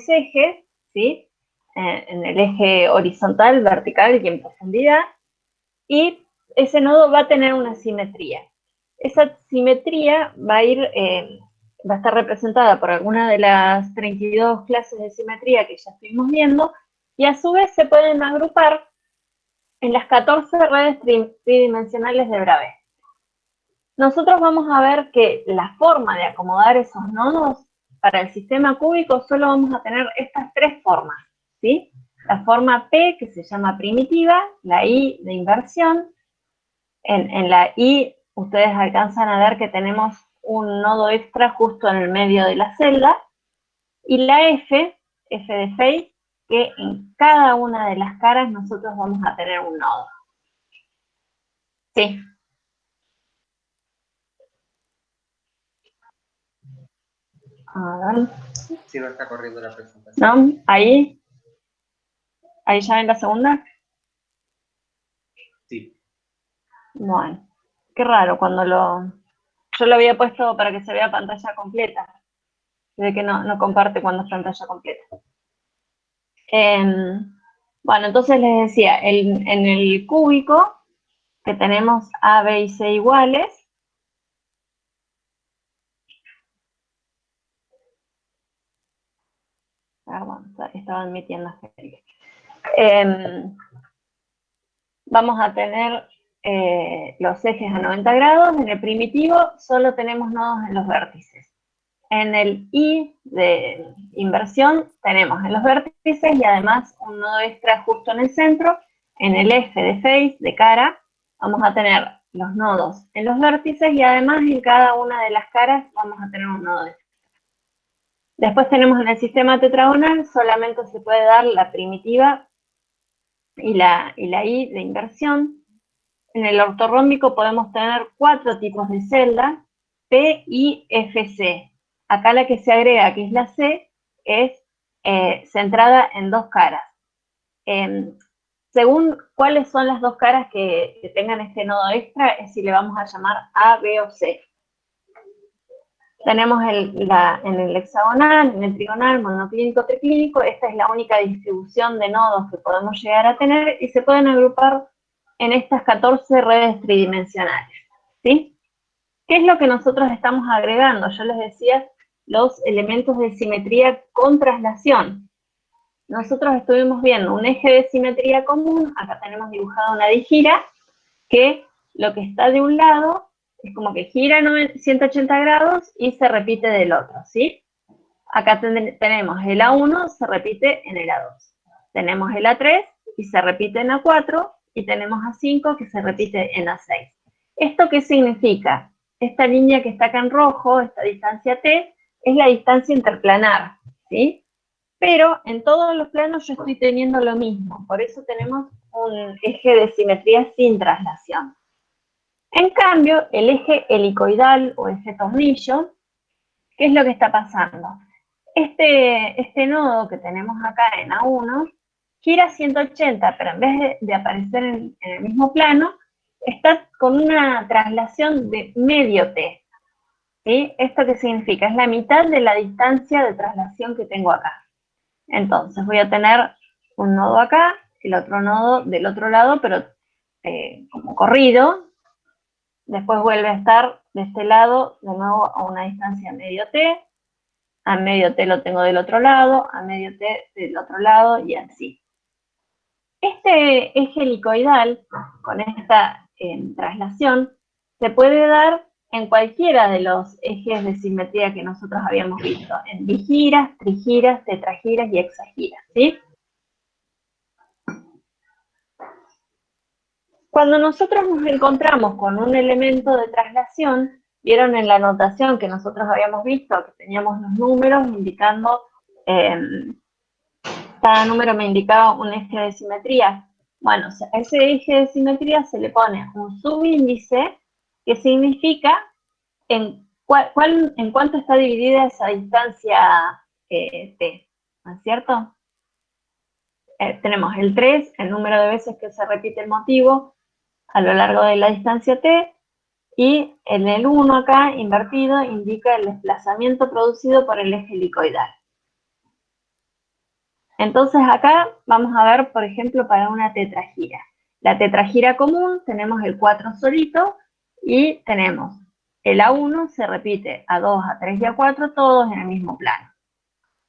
ejes, ¿sí? En el eje horizontal, vertical y en profundidad, y ese nodo va a tener una simetría. Esa simetría va a estar representada por alguna de las 32 clases de simetría que ya estuvimos viendo, y a su vez se pueden agrupar en las 14 redes tridimensionales de Bravais. Nosotros vamos a ver que la forma de acomodar esos nodos para el sistema cúbico solo vamos a tener estas tres formas, ¿sí? La forma P, que se llama primitiva, la I de inversión. En la I ustedes alcanzan a ver que tenemos un nodo extra justo en el medio de la celda. Y la F, F de face, que en cada una de las caras nosotros vamos a tener un nodo. Sí. A ver. Si no está corriendo la presentación. ¿No? Ahí. Ahí ya en la segunda. Sí. Bueno, qué raro cuando yo lo había puesto para que se vea pantalla completa. De que no comparte cuando es pantalla completa. Bueno, entonces les decía, en el cúbico, que tenemos A, B y C iguales, perdón, estaba admitiendo vamos a tener los ejes a 90 grados. En el primitivo solo tenemos nodos en los vértices. En el I de inversión tenemos en los vértices y además un nodo extra justo en el centro. En el F de face, de cara, vamos a tener los nodos en los vértices y además en cada una de las caras vamos a tener un nodo extra. Después tenemos en el sistema tetragonal, solamente se puede dar la primitiva y la I de inversión. En el ortorrómbico podemos tener 4 tipos de celda, P, I, F, C. Acá la que se agrega, que es la C, es centrada en dos caras. Según cuáles son las dos caras que tengan este nodo extra, es si le vamos a llamar A, B o C. Tenemos en el hexagonal, en el trigonal, monoclínico, triclínico, esta es la única distribución de nodos que podemos llegar a tener y se pueden agrupar en estas 14 redes tridimensionales, ¿sí? ¿Qué es lo que nosotros estamos agregando? Yo les decía los elementos de simetría con traslación. Nosotros estuvimos viendo un eje de simetría común, acá tenemos dibujada una digira, que lo que está de un lado es como que gira 180 grados y se repite del otro, ¿sí? Acá tenemos el A1, se repite en el A2. Tenemos el A3 y se repite en A4 y tenemos A5 que se repite en A6. ¿Esto qué significa? Esta línea que está acá en rojo, esta distancia T, es la distancia interplanar, ¿sí? Pero en todos los planos yo estoy teniendo lo mismo, por eso tenemos un eje de simetría sin traslación. En cambio, el eje helicoidal o eje tornillo, ¿qué es lo que está pasando? Este nodo que tenemos acá en A1 gira 180, pero en vez de aparecer en el mismo plano, está con una traslación de medio t. ¿Sí? ¿Esto qué significa? Es la mitad de la distancia de traslación que tengo acá. Entonces voy a tener un nodo acá, el otro nodo del otro lado, pero como corrido. Después vuelve a estar de este lado, de nuevo a una distancia medio t. A medio t lo tengo del otro lado, a medio t del otro lado y así. Este eje helicoidal, con esta traslación, se puede dar en cualquiera de los ejes de simetría que nosotros habíamos visto, en digiras, trigiras, tetragiras y hexagiras, ¿sí? Cuando nosotros nos encontramos con un elemento de traslación, vieron en la notación que nosotros habíamos visto que teníamos los números indicando, cada número me indicaba un eje de simetría. Bueno, a ese eje de simetría se le pone un subíndice que significa en cuánto está dividida esa distancia t, ¿no es cierto? Tenemos el 3, el número de veces que se repite el motivo a lo largo de la distancia t, y en el 1 acá, invertido, indica el desplazamiento producido por el eje helicoidal. Entonces acá vamos a ver, por ejemplo, para una tetragira. La tetragira común, tenemos el 4 solito y tenemos el A1 se repite A2, A3 y A4, todos en el mismo plano.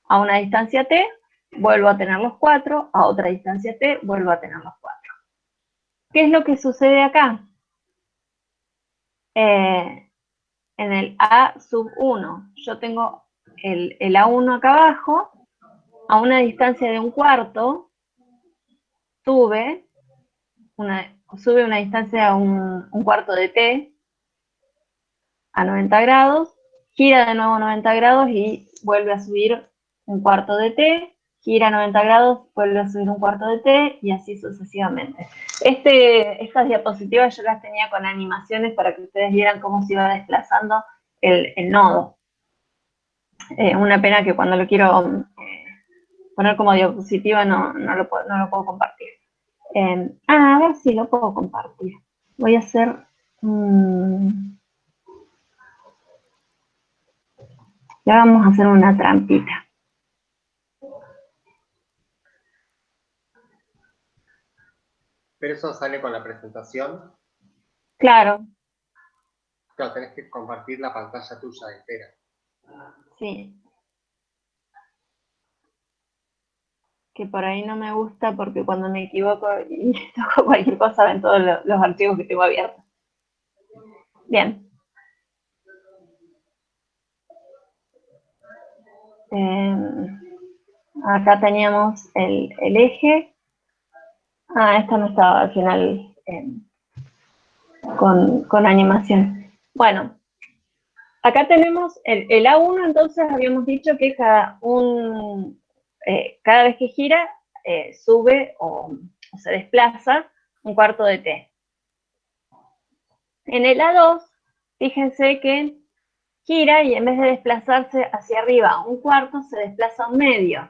A una distancia T, vuelvo a tener los 4, a otra distancia T, vuelvo a tener los 4. ¿Qué es lo que sucede acá? En el A sub 1, yo tengo el A1 acá abajo, a una distancia de un cuarto, sube una distancia a un cuarto de T a 90 grados, gira de nuevo 90 grados y vuelve a subir un cuarto de T, gira 90 grados, vuelve a subir un cuarto de T y así sucesivamente. Estas diapositivas yo las tenía con animaciones para que ustedes vieran cómo se iba desplazando el nodo. Una pena que cuando lo quiero poner como diapositiva no lo puedo compartir. A ver si lo puedo compartir. Voy a hacer... ya vamos a hacer una trampita. Pero eso sale con la presentación. Claro. Claro, tenés que compartir la pantalla tuya entera. Sí. Que por ahí no me gusta porque cuando me equivoco y toco cualquier cosa ven todos los archivos que tengo abiertos. Bien. Acá teníamos el eje. Esta no estaba al final con animación. Bueno, acá tenemos el A1, entonces habíamos dicho que cada vez que gira, sube o se desplaza un cuarto de T. En el A2, fíjense que gira y en vez de desplazarse hacia arriba un cuarto, se desplaza un medio.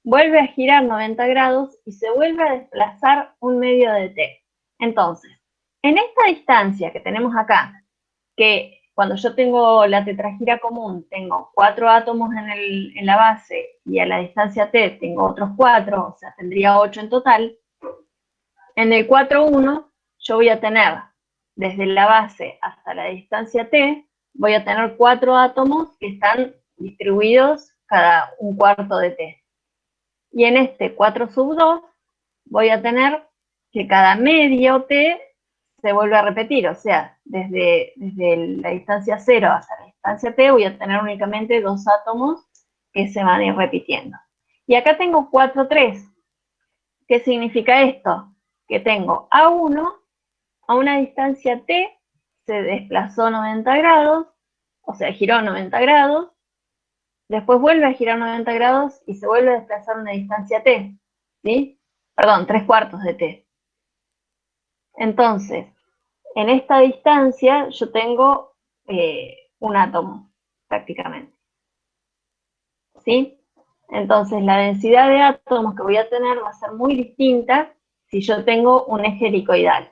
Vuelve a girar 90 grados y se vuelve a desplazar un medio de T. Entonces, en esta distancia que tenemos acá, que cuando yo tengo la tetragira común, tengo 4 átomos en la base y a la distancia T tengo otros 4, o sea, tendría 8 en total. En el 4,1 yo voy a tener desde la base hasta la distancia T, voy a tener 4 átomos que están distribuidos cada un cuarto de T. Y en este 4 sub 2 voy a tener que cada medio T se vuelve a repetir, o sea, desde la distancia 0 hasta la distancia T voy a tener únicamente 2 átomos que se van a ir repitiendo. Y acá tengo 4, 3. ¿Qué significa esto? Que tengo A1 a una distancia T, se desplazó 90 grados, o sea, giró 90 grados, después vuelve a girar 90 grados y se vuelve a desplazar una distancia T, ¿sí? Perdón, 3/4 de T. Entonces, en esta distancia yo tengo un átomo, prácticamente. ¿Sí? Entonces, la densidad de átomos que voy a tener va a ser muy distinta si yo tengo un eje helicoidal.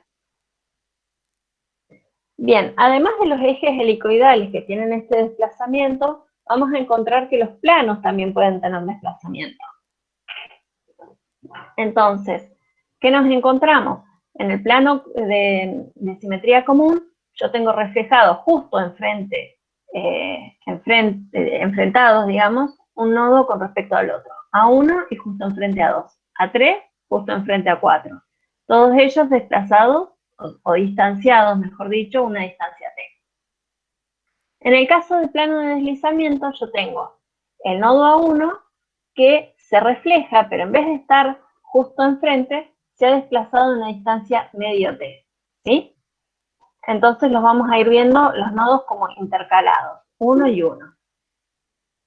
Bien, además de los ejes helicoidales que tienen este desplazamiento, vamos a encontrar que los planos también pueden tener desplazamiento. Entonces, ¿qué nos encontramos? En el plano de simetría común, yo tengo reflejado justo enfrentados, digamos, un nodo con respecto al otro. A1 y justo enfrente a 2. A3, justo enfrente a 4. Todos ellos desplazados o distanciados, mejor dicho, una distancia T. En el caso del plano de deslizamiento, yo tengo el nodo A1 que se refleja, pero en vez de estar justo enfrente, se ha desplazado una distancia medio T, ¿sí? Entonces los vamos a ir viendo los nodos como intercalados, uno y uno.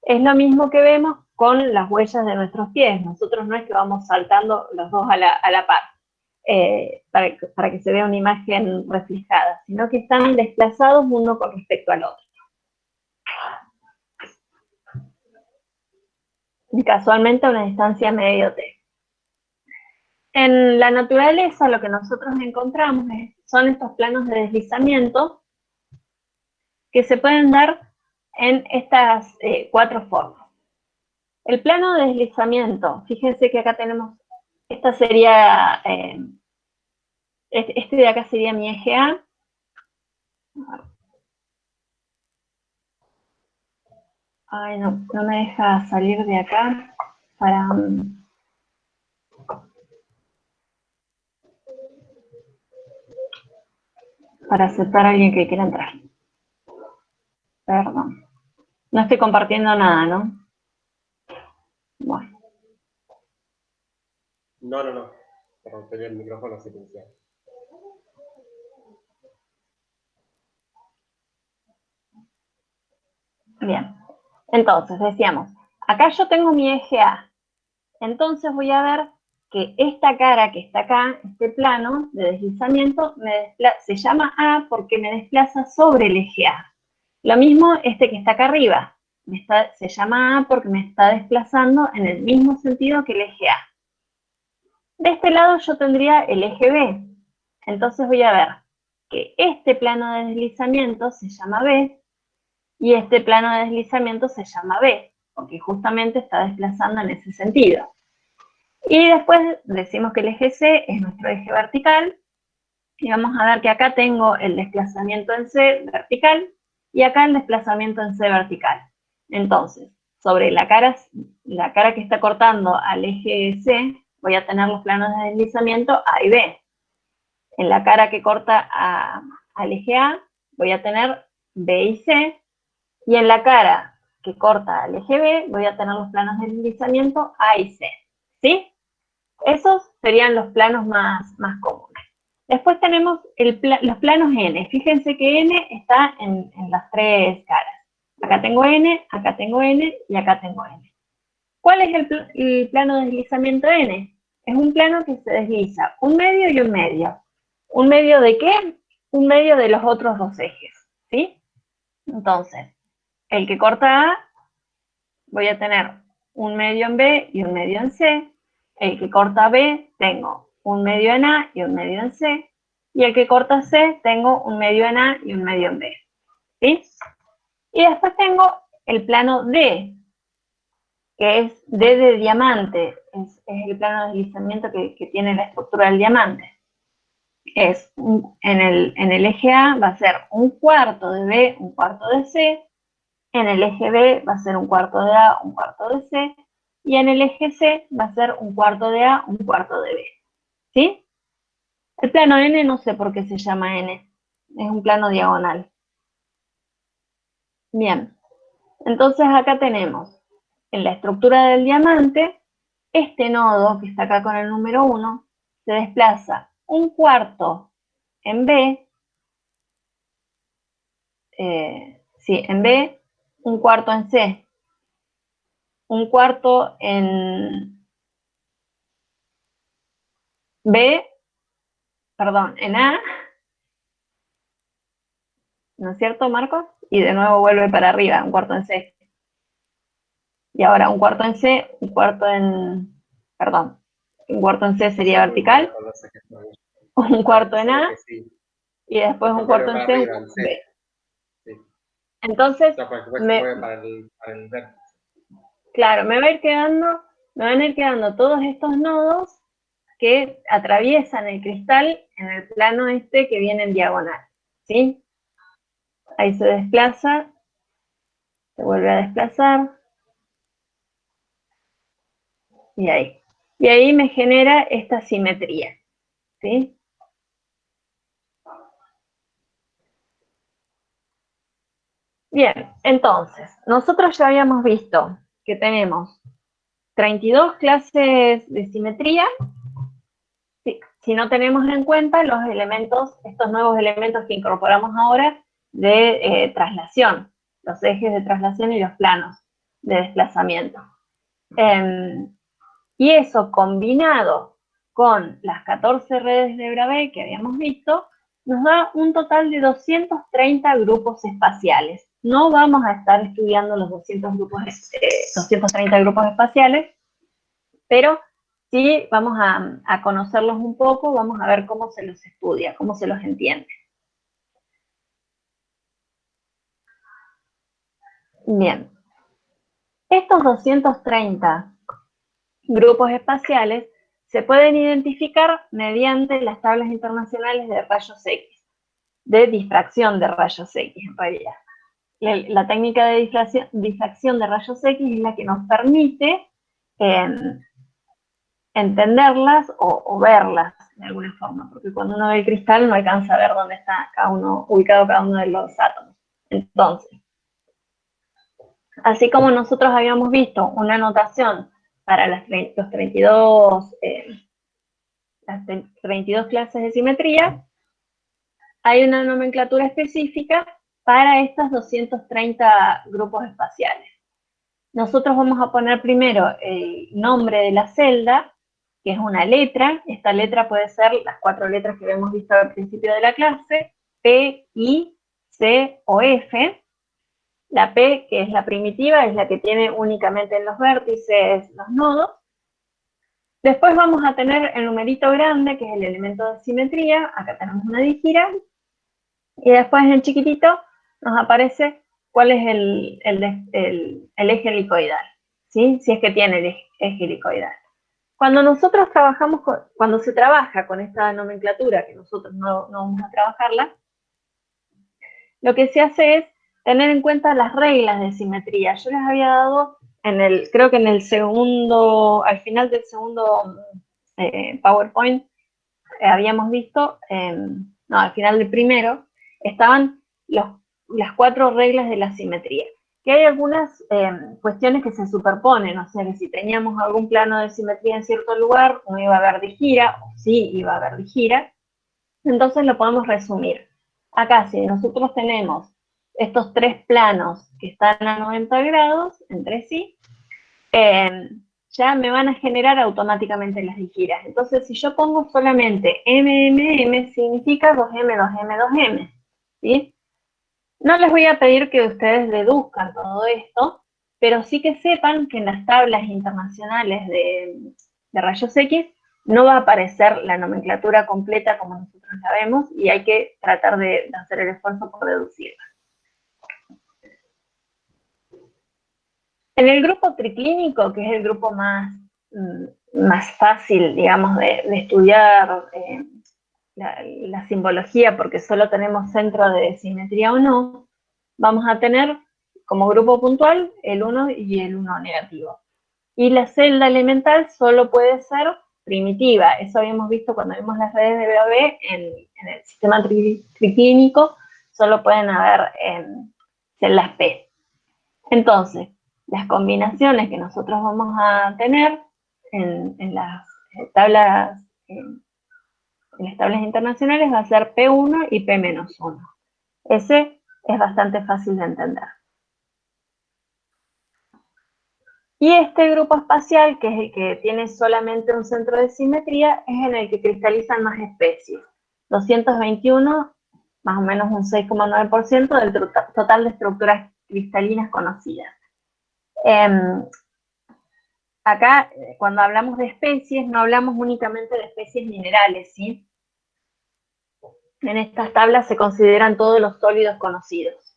Es lo mismo que vemos con las huellas de nuestros pies. Nosotros no es que vamos saltando los dos a la par, para que se vea una imagen reflejada, sino que están desplazados uno con respecto al otro. Y casualmente a una distancia medio T. En la naturaleza lo que nosotros encontramos son estos planos de deslizamiento que se pueden dar en estas 4 formas. El plano de deslizamiento, fíjense que acá tenemos, esta sería, este de acá sería mi eje A. Ay, no me deja salir de acá para aceptar a alguien que quiera entrar. Perdón. No estoy compartiendo nada, ¿no? Bueno. No. Perdón, tenía el micrófono silenciado. Bien. Entonces, decíamos, acá yo tengo mi eje A. Entonces voy a ver que esta cara que está acá, este plano de deslizamiento, se llama A porque me desplaza sobre el eje A. Lo mismo este que está acá arriba, se llama A porque me está desplazando en el mismo sentido que el eje A. De este lado yo tendría el eje B. Entonces voy a ver que este plano de deslizamiento se llama B y este plano de deslizamiento se llama B, porque justamente está desplazando en ese sentido. Y después decimos que el eje C es nuestro eje vertical, y vamos a ver que acá tengo el desplazamiento en C vertical, y acá el desplazamiento en C vertical. Entonces, sobre la cara que está cortando al eje C, voy a tener los planos de deslizamiento A y B. En la cara que corta al eje A, voy a tener B y C, y en la cara que corta al eje B, voy a tener los planos de deslizamiento A y C. ¿Sí? Esos serían los planos más comunes. Después tenemos los planos N. Fíjense que N está en las tres caras. Acá tengo N y acá tengo N. ¿Cuál es el plano de deslizamiento N? Es un plano que se desliza un medio y un medio. ¿Un medio de qué? Un medio de los otros dos ejes. ¿Sí? Entonces, el que corta A, voy a tener un medio en B y un medio en C. El que corta B, tengo un medio en A y un medio en C. Y el que corta C, tengo un medio en A y un medio en B. ¿Sí? Y después tengo el plano D, que es D de diamante. Es el plano de deslizamiento que tiene la estructura del diamante. En el eje A va a ser un cuarto de B, un cuarto de C. En el eje B va a ser un cuarto de A, un cuarto de C. Y en el eje C va a ser un cuarto de A, un cuarto de B. ¿Sí? El plano N no sé por qué se llama N. Es un plano diagonal. Bien. Entonces acá tenemos en la estructura del diamante, este nodo que está acá con el número 1 se desplaza un cuarto en B, en B, un cuarto en C, un cuarto en B, perdón, en A, ¿no es cierto, Marcos? Y de nuevo vuelve para arriba, un cuarto en C. Y ahora un cuarto en C, un cuarto en, perdón, un cuarto en C sería vertical, un cuarto en A, y después un cuarto en C, un cuarto en B. Entonces, claro, me van a ir quedando todos estos nodos que atraviesan el cristal en el plano este que viene en diagonal, ¿sí? Ahí se desplaza, se vuelve a desplazar, y ahí. Y ahí me genera esta simetría, ¿sí? Bien, entonces, nosotros ya habíamos visto que tenemos 32 clases de simetría, si no tenemos en cuenta los elementos, estos nuevos elementos que incorporamos ahora de traslación, los ejes de traslación y los planos de desplazamiento. Y eso combinado con las 14 redes de Bravais que habíamos visto, nos da un total de 230 grupos espaciales. No vamos a estar estudiando los 230 grupos espaciales, pero sí vamos a conocerlos un poco, vamos a ver cómo se los estudia, cómo se los entiende. Bien. Estos 230 grupos espaciales se pueden identificar mediante las tablas internacionales de rayos X, de difracción de rayos X en realidad. La técnica de difracción de rayos X es la que nos permite entenderlas o verlas de alguna forma, porque cuando uno ve el cristal no alcanza a ver dónde está ubicado cada uno de los átomos. Entonces, así como nosotros habíamos visto una notación para las 32 clases de simetría, hay una nomenclatura específica para estos 230 grupos espaciales. Nosotros vamos a poner primero el nombre de la celda, que es una letra. Esta letra puede ser las 4 letras que habíamos visto al principio de la clase, P, I, C o F. La P, que es la primitiva, es la que tiene únicamente en los vértices los nodos. Después vamos a tener el numerito grande, que es el elemento de simetría. Acá tenemos una dígira. Y después en chiquitito nos aparece cuál es el eje helicoidal, ¿sí? Si es que tiene el eje helicoidal. Cuando se trabaja con esta nomenclatura, que nosotros no vamos a trabajarla, lo que se hace es tener en cuenta las reglas de simetría. Yo les había dado, creo que en el segundo, al final del segundo PowerPoint, habíamos visto, no, al final del primero, estaban las 4 reglas de la simetría. Que hay algunas cuestiones que se superponen, o sea que si teníamos algún plano de simetría en cierto lugar, no iba a haber digira, o sí iba a haber digira, entonces lo podemos resumir. Acá, si nosotros tenemos estos 3 planos que están a 90 grados entre sí, ya me van a generar automáticamente las digiras. Entonces, si yo pongo solamente M, significa 2M, 2M, 2M, ¿sí? No les voy a pedir que ustedes deduzcan todo esto, pero sí que sepan que en las tablas internacionales de rayos X no va a aparecer la nomenclatura completa como nosotros la vemos y hay que tratar de hacer el esfuerzo por deducirla. En el grupo triclínico, que es el grupo más fácil, digamos, de estudiar la simbología, porque solo tenemos centro de simetría o no, vamos a tener como grupo puntual el 1 y el 1 negativo. Y la celda elemental solo puede ser primitiva. Eso habíamos visto cuando vimos las redes de BOB en el sistema triclínico, solo pueden haber celdas P. Entonces, las combinaciones que nosotros vamos a tener en las tablas internacionales va a ser P1 y P-1. Ese es bastante fácil de entender. Y este grupo espacial, que es el que tiene solamente un centro de simetría, es en el que cristalizan más especies. 221, más o menos un 6,9% del total de estructuras cristalinas conocidas. Acá, cuando hablamos de especies, no hablamos únicamente de especies minerales, ¿sí? En estas tablas se consideran todos los sólidos conocidos,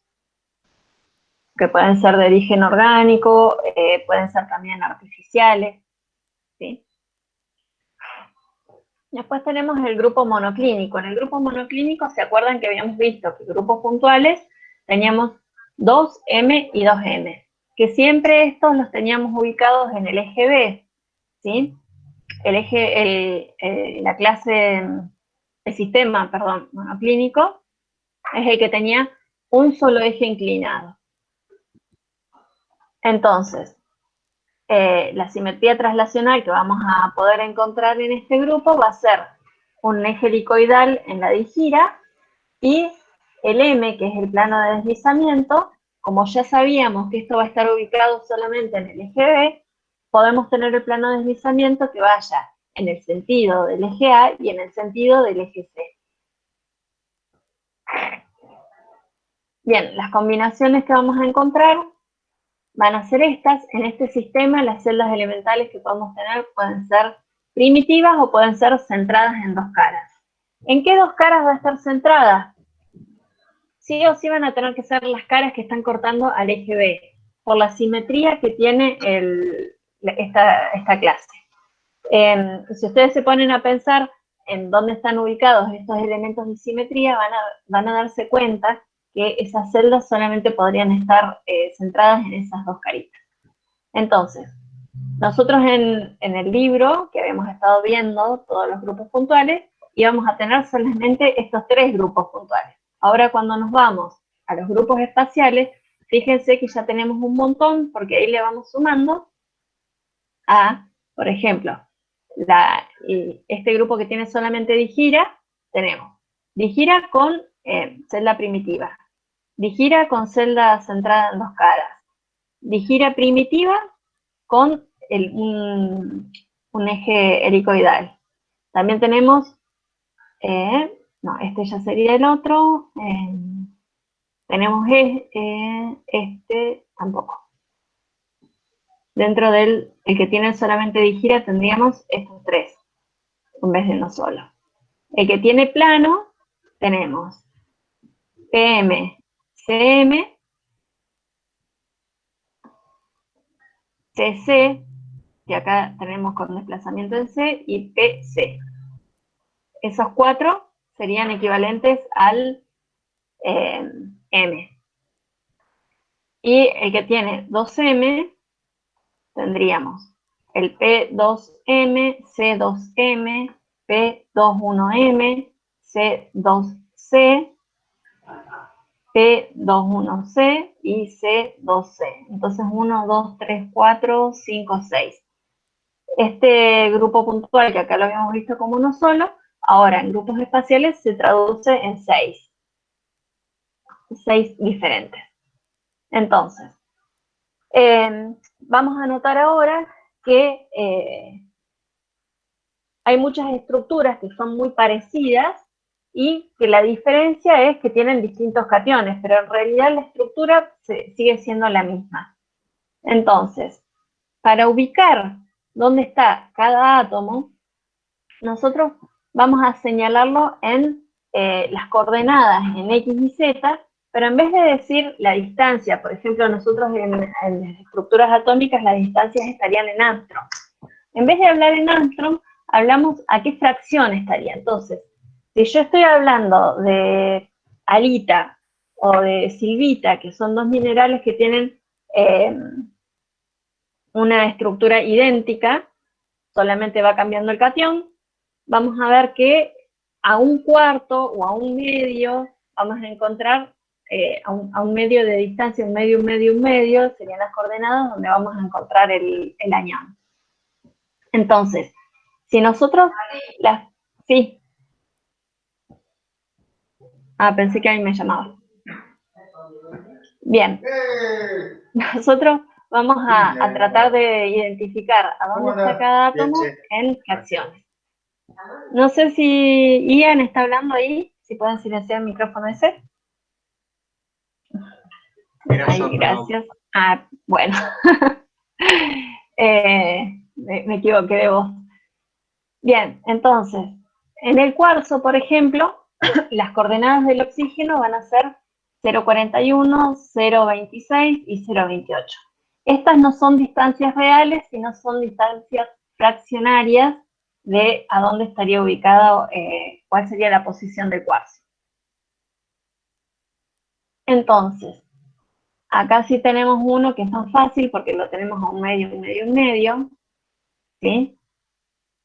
que pueden ser de origen orgánico, pueden ser también artificiales, ¿sí? Después tenemos el grupo monoclínico. En el grupo monoclínico, ¿se acuerdan que habíamos visto que grupos puntuales teníamos 2M y 2M? Que siempre estos los teníamos ubicados en el eje B, ¿sí? El sistema monoclínico es el que tenía un solo eje inclinado. Entonces, la simetría traslacional que vamos a poder encontrar en este grupo va a ser un eje helicoidal en la digira y el M, que es el plano de deslizamiento, como ya sabíamos que esto va a estar ubicado solamente en el eje B, podemos tener el plano de deslizamiento que vaya en el sentido del eje A y en el sentido del eje C. Bien, las combinaciones que vamos a encontrar van a ser estas. En este sistema, las celdas elementales que podemos tener pueden ser primitivas o pueden ser centradas en 2 caras. ¿En qué 2 caras va a estar centrada? Sí o sí van a tener que ser las caras que están cortando al eje B. por la simetría que tiene esta clase. Si ustedes se ponen a pensar en dónde están ubicados estos elementos de simetría, van a darse cuenta que esas celdas solamente podrían estar centradas en esas dos caritas. Entonces, nosotros en el libro que habíamos estado viendo todos los grupos puntuales, íbamos a tener solamente estos tres grupos puntuales. Ahora cuando nos vamos a los grupos espaciales, fíjense que ya tenemos un montón, porque ahí le vamos sumando a, por ejemplo, este grupo que tiene solamente digira, tenemos digira con celda primitiva, digira con celda centrada en dos caras, digira primitiva con un eje helicoidal. También tenemos, no, este ya sería el otro, tenemos este tampoco. Dentro del que tiene solamente digira tendríamos estos tres, en vez de uno solo. El que tiene plano, tenemos PM, CM, CC, que acá tenemos con desplazamiento en C, y PC. Esos cuatro serían equivalentes al M. Y el que tiene 2M, tendríamos el P2M, C2M, P21M, C2C, P21C y C2C. Entonces 1, 2, 3, 4, 5, 6. Este grupo puntual, que acá lo habíamos visto como uno solo, ahora en grupos espaciales se traduce en 6. 6 diferentes. Entonces, vamos a notar ahora que hay muchas estructuras que son muy parecidas y que la diferencia es que tienen distintos cationes, pero en realidad la estructura sigue siendo la misma. Entonces, para ubicar dónde está cada átomo, nosotros vamos a señalarlo en las coordenadas en X y Z, pero en vez de decir la distancia, por ejemplo, nosotros en las estructuras atómicas las distancias estarían en Armstrong. En vez de hablar en Armstrong, hablamos a qué fracción estaría. Entonces, si yo estoy hablando de halita o de silvita, que son dos minerales que tienen una estructura idéntica, solamente va cambiando el catión, vamos a ver que a un cuarto o a un medio vamos a encontrar a un medio de distancia, un medio, serían las coordenadas donde vamos a encontrar el anión. Entonces, si nosotros sí. Pensé que a mí me llamaba. Bien. Nosotros vamos a tratar de identificar a dónde está cada átomo en fracciones. No sé si Ian está hablando ahí, si pueden silenciar el micrófono ese. Ay, gracias. Bueno. Me equivoqué de voz. Bien, entonces, en el cuarzo, por ejemplo, las coordenadas del oxígeno van a ser 0,41, 0,26 y 0,28. Estas no son distancias reales, sino son distancias fraccionarias de a dónde estaría ubicado, cuál sería la posición del cuarzo. Entonces, acá sí tenemos uno que es más fácil porque lo tenemos a un medio, ¿sí?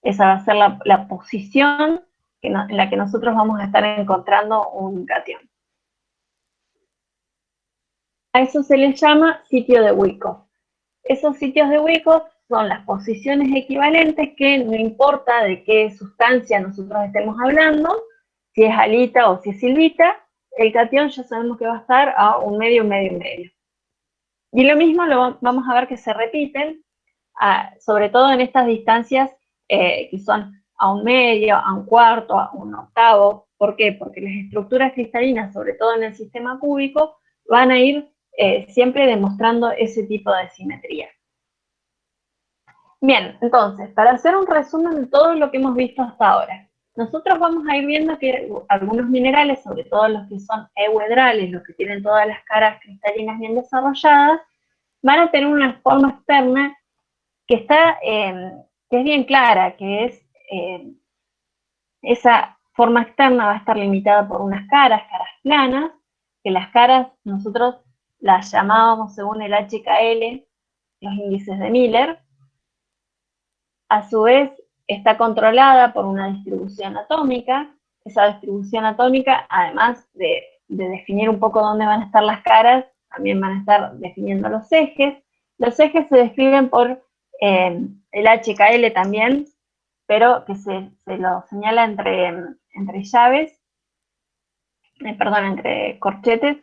Esa va a ser la posición en la que nosotros vamos a estar encontrando un catión. A eso se les llama sitio de Wyckoff. Esos sitios de Wyckoff son las posiciones equivalentes que no importa de qué sustancia nosotros estemos hablando, si es halita o si es silvita, el catión ya sabemos que va a estar a un medio. Y lo mismo lo vamos a ver que se repiten, sobre todo en estas distancias que son a un medio, a un cuarto, a un octavo. ¿Por qué? Porque las estructuras cristalinas, sobre todo en el sistema cúbico, van a ir siempre demostrando ese tipo de simetría. Bien, entonces, para hacer un resumen de todo lo que hemos visto hasta ahora, nosotros vamos a ir viendo que algunos minerales, sobre todo los que son euedrales, los que tienen todas las caras cristalinas bien desarrolladas, van a tener una forma externa que está, que es bien clara, que es, esa forma externa va a estar limitada por unas caras planas, que las caras nosotros las llamábamos según el HKL, los índices de Miller. A su vez, está controlada por una distribución atómica. Esa distribución atómica, además de definir un poco dónde van a estar las caras, también van a estar definiendo los ejes. Los ejes se describen por el HKL también, pero que se lo señala entre llaves, perdón, entre corchetes.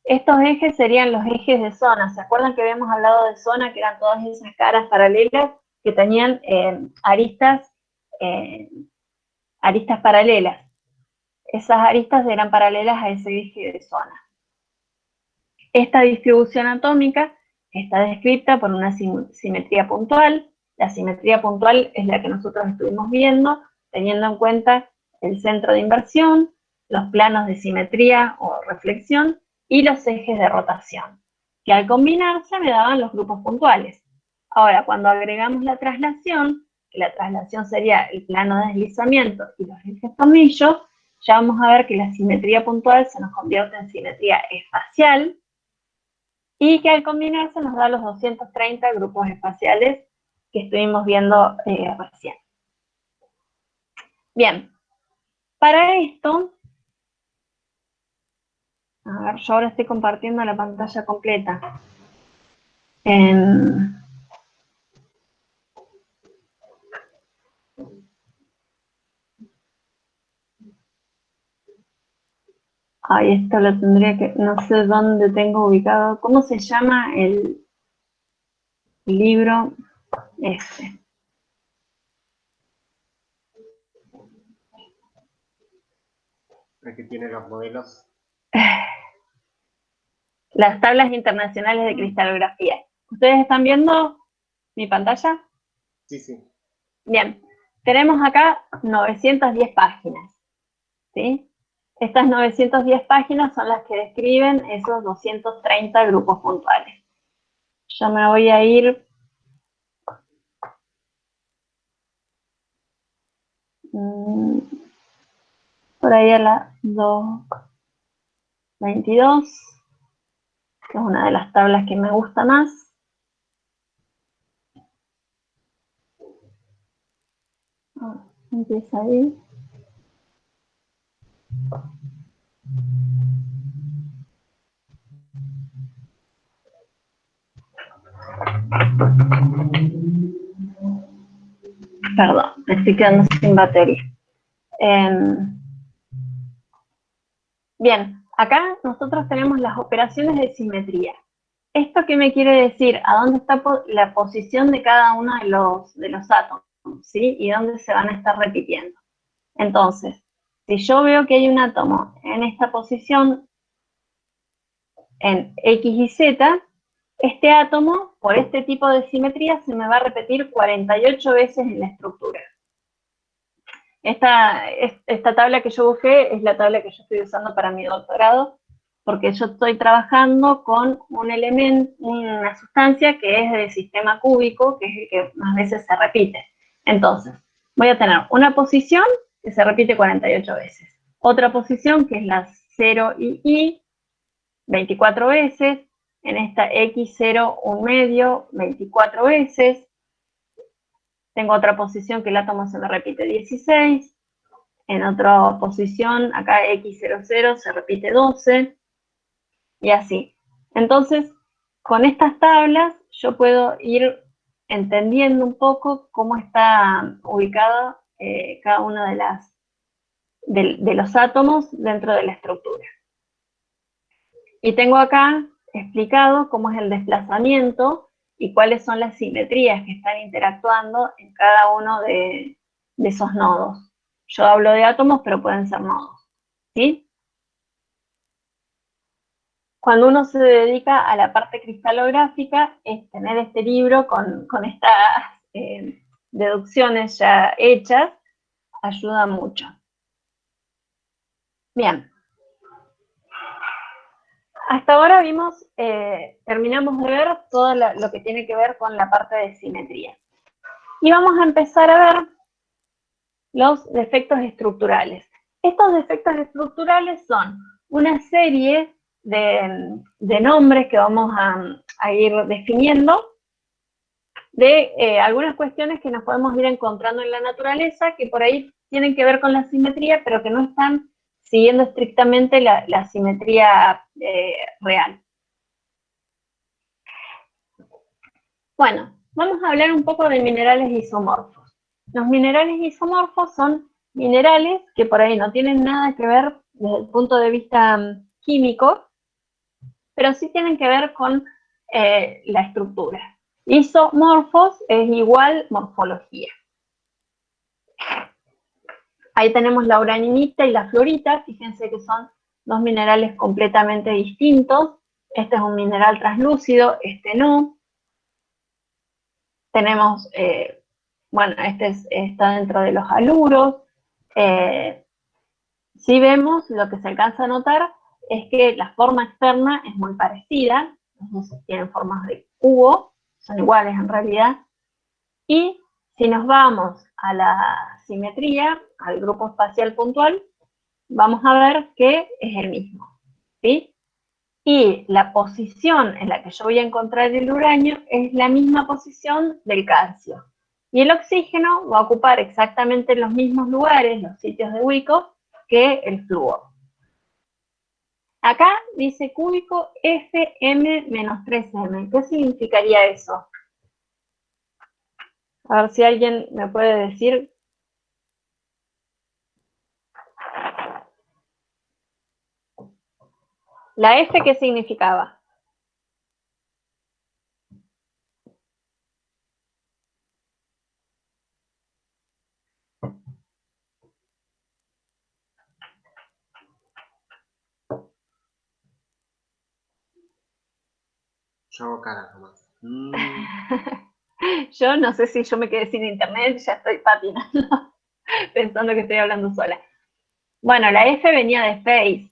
Estos ejes serían los ejes de zona. ¿Se acuerdan que habíamos hablado de zona, que eran todas esas caras paralelas que tenían aristas paralelas? Esas aristas eran paralelas a ese eje de zona. Esta distribución atómica está descrita por una simetría puntual. La simetría puntual es la que nosotros estuvimos viendo, teniendo en cuenta el centro de inversión, los planos de simetría o reflexión y los ejes de rotación, que al combinarse me daban los grupos puntuales. Ahora, cuando agregamos la traslación, que la traslación sería el plano de deslizamiento y los ejes tornillo, ya vamos a ver que la simetría puntual se nos convierte en simetría espacial, y que al combinarse nos da los 230 grupos espaciales que estuvimos viendo recién. Bien, para esto, a ver, yo ahora estoy compartiendo la pantalla completa. Ay, esto lo tendría que, no sé dónde tengo ubicado. ¿Cómo se llama el libro este? El que tiene los modelos. Las tablas internacionales de cristalografía. ¿Ustedes están viendo mi pantalla? Sí, sí. Bien, tenemos acá 910 páginas, ¿sí? Estas 910 páginas son las que describen esos 230 grupos puntuales. Yo me voy a ir por ahí a la 222, que es una de las tablas que me gusta más. Empieza ahí. Perdón, me estoy quedando sin batería. Bien, acá nosotros tenemos las operaciones de simetría. ¿Esto qué me quiere decir? ¿A dónde está la posición de cada uno de los átomos? ¿Sí? Y dónde se van a estar repitiendo. Entonces, si yo veo que hay un átomo en esta posición, en X y Z, este átomo, por este tipo de simetría, se me va a repetir 48 veces en la estructura. Esta tabla que yo busqué es la tabla que yo estoy usando para mi doctorado, porque yo estoy trabajando con un elemento, una sustancia que es del sistema cúbico, que es el que más veces se repite. Entonces, voy a tener una posición que se repite 48 veces, otra posición que es la 0 y I, 24 veces, en esta X0, 1 medio, 24 veces, tengo otra posición que el átomo se me repite 16, en otra posición, acá X00 se repite 12, y así. Entonces, con estas tablas yo puedo ir entendiendo un poco cómo está ubicado cada uno de los átomos dentro de la estructura. Y tengo acá explicado cómo es el desplazamiento y cuáles son las simetrías que están interactuando en cada uno de esos nodos. Yo hablo de átomos, pero pueden ser nodos, ¿sí? Cuando uno se dedica a la parte cristalográfica, es tener este libro con estas deducciones ya hechas, ayuda mucho. Bien. hasta ahora vimos, terminamos de ver todo lo que tiene que ver con la parte de simetría. Y vamos a empezar a ver los defectos estructurales. Estos defectos estructurales son una serie de nombres que vamos a ir definiendo de algunas cuestiones que nos podemos ir encontrando en la naturaleza que por ahí tienen que ver con la simetría, pero que no están siguiendo estrictamente la simetría real. Bueno, vamos a hablar un poco de minerales isomorfos. Los minerales isomorfos son minerales que por ahí no tienen nada que ver desde el punto de vista químico, pero sí tienen que ver con la estructura. Isomorfos es igual morfología. Ahí tenemos la uraninita y la fluorita, fíjense que son dos minerales completamente distintos. Este es un mineral translúcido, este no. Tenemos, bueno, este está dentro de los haluros. Si vemos, lo que se alcanza a notar es que la forma externa es muy parecida, entonces tienen formas de cubo, son iguales en realidad, y si nos vamos a la simetría, al grupo espacial puntual, vamos a ver que es el mismo, ¿sí? Y la posición en la que yo voy a encontrar el uranio es la misma posición del calcio. Y el oxígeno va a ocupar exactamente los mismos lugares, los sitios de ubico, que el flúor. Acá dice cúbico Fm-3m. ¿Qué significaría eso? A ver si alguien me puede decir. ¿La F qué significaba? Yo hago cara nomás. Yo no sé si yo me quedé sin internet, ya estoy patinando, pensando que estoy hablando sola. Bueno, la F venía de face.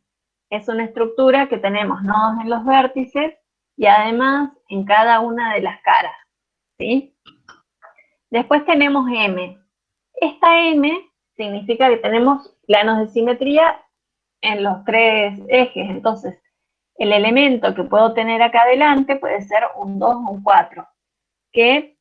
Es una estructura que tenemos nodos en los vértices y además en cada una de las caras, ¿sí? Después tenemos M. Esta M significa que tenemos planos de simetría en los tres ejes. Entonces, el elemento que puedo tener acá adelante puede ser un 2 o un 4, que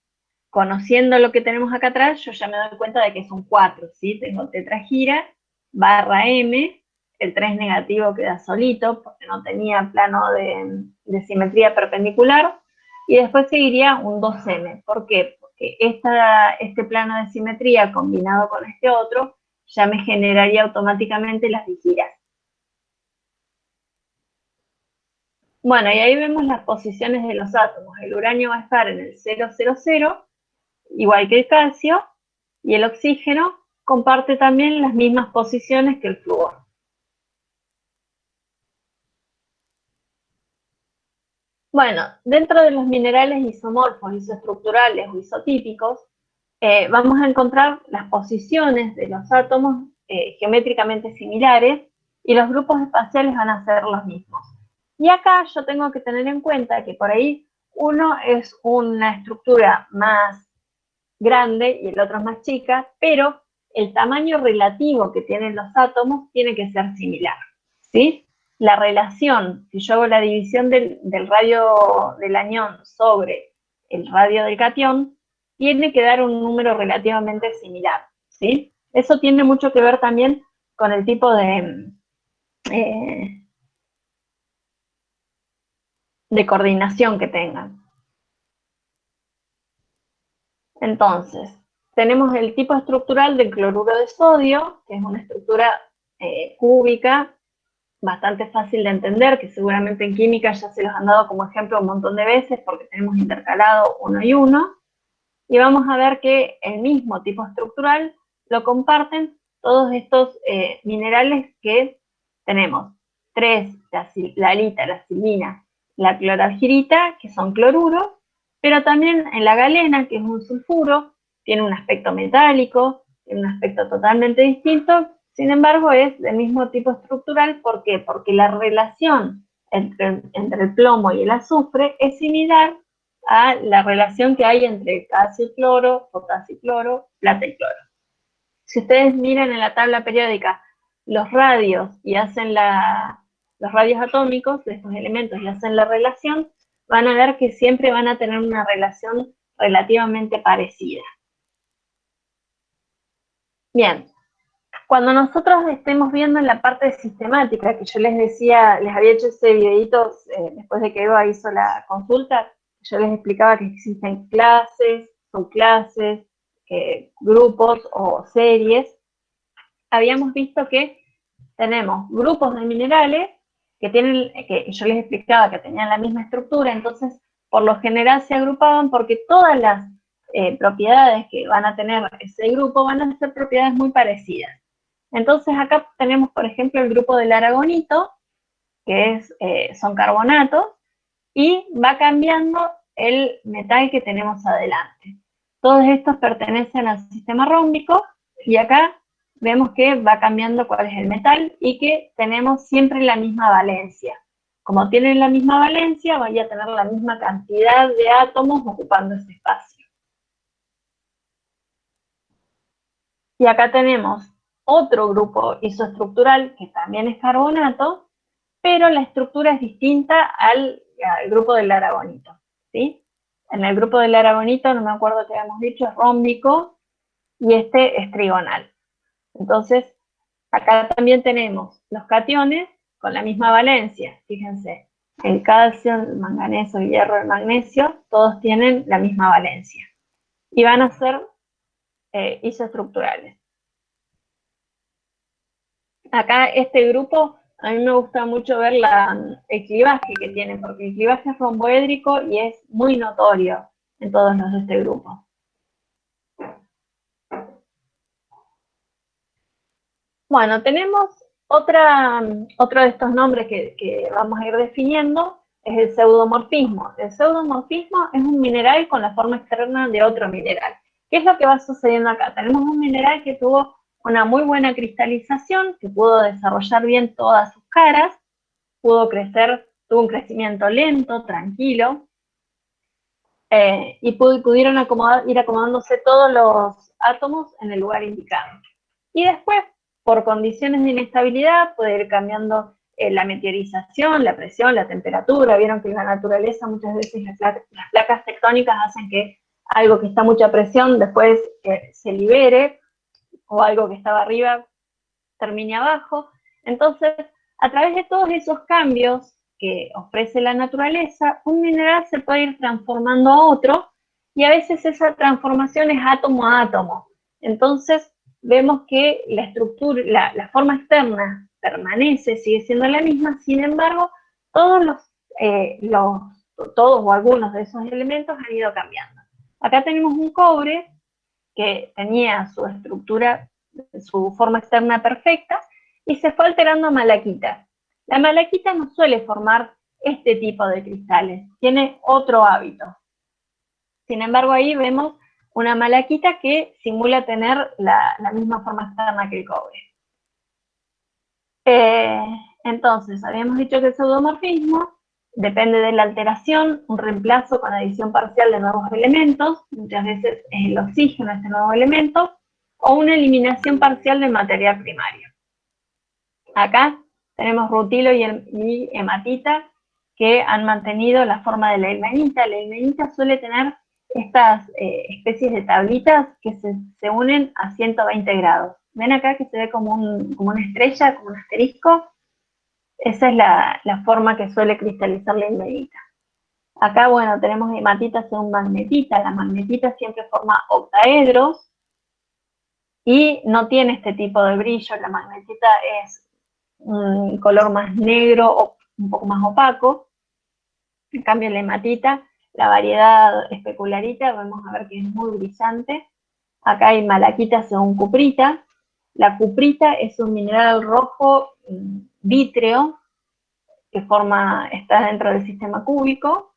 conociendo lo que tenemos acá atrás, yo ya me doy cuenta de que es un 4, ¿sí? Tengo tetragira barra M, el 3 negativo queda solito porque no tenía plano de simetría perpendicular, y después seguiría un 2M. ¿Por qué? Porque este plano de simetría combinado con este otro ya me generaría automáticamente las digiras. Bueno, y ahí vemos las posiciones de los átomos. El uranio va a estar en el 000, igual que el calcio, y el oxígeno comparte también las mismas posiciones que el flúor. Bueno, dentro de los minerales isomorfos, isoestructurales o isotípicos, vamos a encontrar las posiciones de los átomos geométricamente similares y los grupos espaciales van a ser los mismos. Y acá yo tengo que tener en cuenta que por ahí uno es una estructura más grande y el otro es más chica, pero el tamaño relativo que tienen los átomos tiene que ser similar, ¿sí? La relación, si yo hago la división del radio del anión sobre el radio del catión, tiene que dar un número relativamente similar, ¿sí? Eso tiene mucho que ver también con el tipo de coordinación que tengan. Entonces, tenemos el tipo estructural del cloruro de sodio, que es una estructura cúbica, bastante fácil de entender, que seguramente en química ya se los han dado como ejemplo un montón de veces porque tenemos intercalado uno y uno. Y vamos a ver que el mismo tipo estructural lo comparten todos estos minerales que tenemos. Tres, la halita, la silina, la clorargirita, que son cloruros, pero también en la galena, que es un sulfuro, tiene un aspecto metálico, tiene un aspecto totalmente distinto, sin embargo es del mismo tipo estructural. ¿Por qué? Porque la relación entre el plomo y el azufre es similar a la relación que hay entre calcio y cloro, potasio y cloro, plata y cloro. Si ustedes miran en la tabla periódica los radios y hacen los radios atómicos de estos elementos y hacen la relación, van a ver que siempre van a tener una relación relativamente parecida. Bien, cuando nosotros estemos viendo en la parte sistemática, que yo les decía, les había hecho ese videito después de que Eva hizo la consulta, yo les explicaba que existen clases, subclases, grupos o series. Habíamos visto que tenemos grupos de minerales que yo les explicaba que tenían la misma estructura, entonces por lo general se agrupaban porque todas las propiedades que van a tener ese grupo van a ser propiedades muy parecidas. Entonces acá tenemos, por ejemplo, el grupo del aragonito, que son carbonatos, y va cambiando el metal que tenemos adelante. Todos estos pertenecen al sistema rómbico, y acá vemos que va cambiando cuál es el metal y que tenemos siempre la misma valencia. Como tienen la misma valencia, voy a tener la misma cantidad de átomos ocupando ese espacio. Y acá tenemos otro grupo isoestructural que también es carbonato, pero la estructura es distinta al grupo del aragonito, ¿sí? En el grupo del aragonito, no me acuerdo qué habíamos dicho, es rómbico y este es trigonal. Entonces, acá también tenemos los cationes con la misma valencia, fíjense, el calcio, el manganeso, el hierro, el magnesio, todos tienen la misma valencia y van a ser isoestructurales. Acá este grupo, a mí me gusta mucho ver el clivaje que tiene, porque el clivaje es romboédrico y es muy notorio en todos los de este grupo. Bueno, tenemos otro de estos nombres que vamos a ir definiendo, es el pseudomorfismo. El pseudomorfismo es un mineral con la forma externa de otro mineral. ¿Qué es lo que va sucediendo acá? Tenemos un mineral que tuvo una muy buena cristalización, que pudo desarrollar bien todas sus caras, pudo crecer, tuvo un crecimiento lento, tranquilo, y pudieron ir acomodándose todos los átomos en el lugar indicado. Y después, por condiciones de inestabilidad, puede ir cambiando la meteorización, la presión, la temperatura. Vieron que en la naturaleza muchas veces las placas tectónicas hacen que algo que está a mucha presión después se libere, o algo que estaba arriba termine abajo. Entonces, a través de todos esos cambios que ofrece la naturaleza, un mineral se puede ir transformando a otro, y a veces esa transformación es átomo a átomo. Entonces, vemos que la estructura, la forma externa permanece, sigue siendo la misma, sin embargo, todos todos o algunos de esos elementos han ido cambiando. Acá tenemos un cobre que tenía su estructura, su forma externa perfecta, y se fue alterando a malaquita. La malaquita no suele formar este tipo de cristales, tiene otro hábito. Sin embargo, ahí vemos una malaquita que simula tener la misma forma externa que el cobre. Entonces, habíamos dicho que el pseudomorfismo depende de la alteración, un reemplazo con adición parcial de nuevos elementos, muchas veces es el oxígeno este nuevo elemento, o una eliminación parcial del material primario. Acá tenemos rutilo y hematita que han mantenido la forma de la ilmenita. La ilmenita suele tener estas especies de tablitas que se unen a 120 grados. ¿Ven acá que se ve como una estrella, como un asterisco? Esa es la forma que suele cristalizar la ilmenita. Acá, bueno, tenemos hematita según magnetita. La magnetita siempre forma octaedros y no tiene este tipo de brillo. La magnetita es un color más negro o un poco más opaco. En cambio, la hematita, la variedad especularita, vamos a ver que es muy brillante. Acá hay malaquita según cuprita. La cuprita es un mineral rojo vítreo que está dentro del sistema cúbico.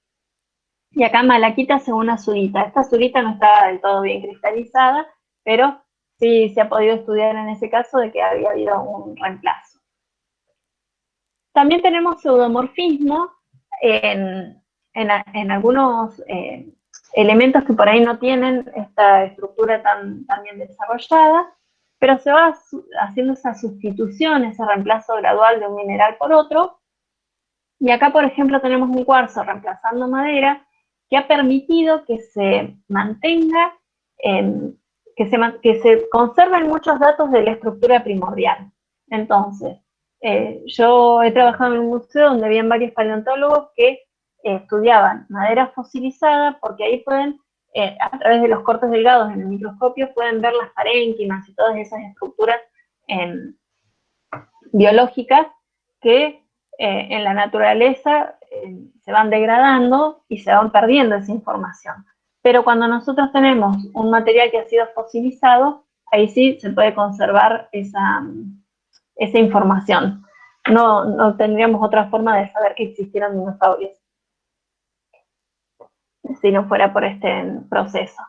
Y acá malaquita según azurita. Esta azurita no está del todo bien cristalizada, pero sí se ha podido estudiar en ese caso de que había habido un reemplazo. También tenemos pseudomorfismo en algunos elementos que por ahí no tienen esta estructura tan bien desarrollada, pero se va haciendo esa sustitución, ese reemplazo gradual de un mineral por otro. Y acá, por ejemplo, tenemos un cuarzo reemplazando madera que ha permitido que se mantenga, que se conserven muchos datos de la estructura primordial. Entonces, yo he trabajado en un museo donde habían varios paleontólogos que estudiaban madera fosilizada, porque ahí pueden, a través de los cortes delgados en el microscopio, pueden ver las parénquimas y todas esas estructuras biológicas que en la naturaleza se van degradando y se van perdiendo esa información. Pero cuando nosotros tenemos un material que ha sido fosilizado, ahí sí se puede conservar esa información. No tendríamos otra forma de saber que existieron dinosaurios si no fuera por este proceso.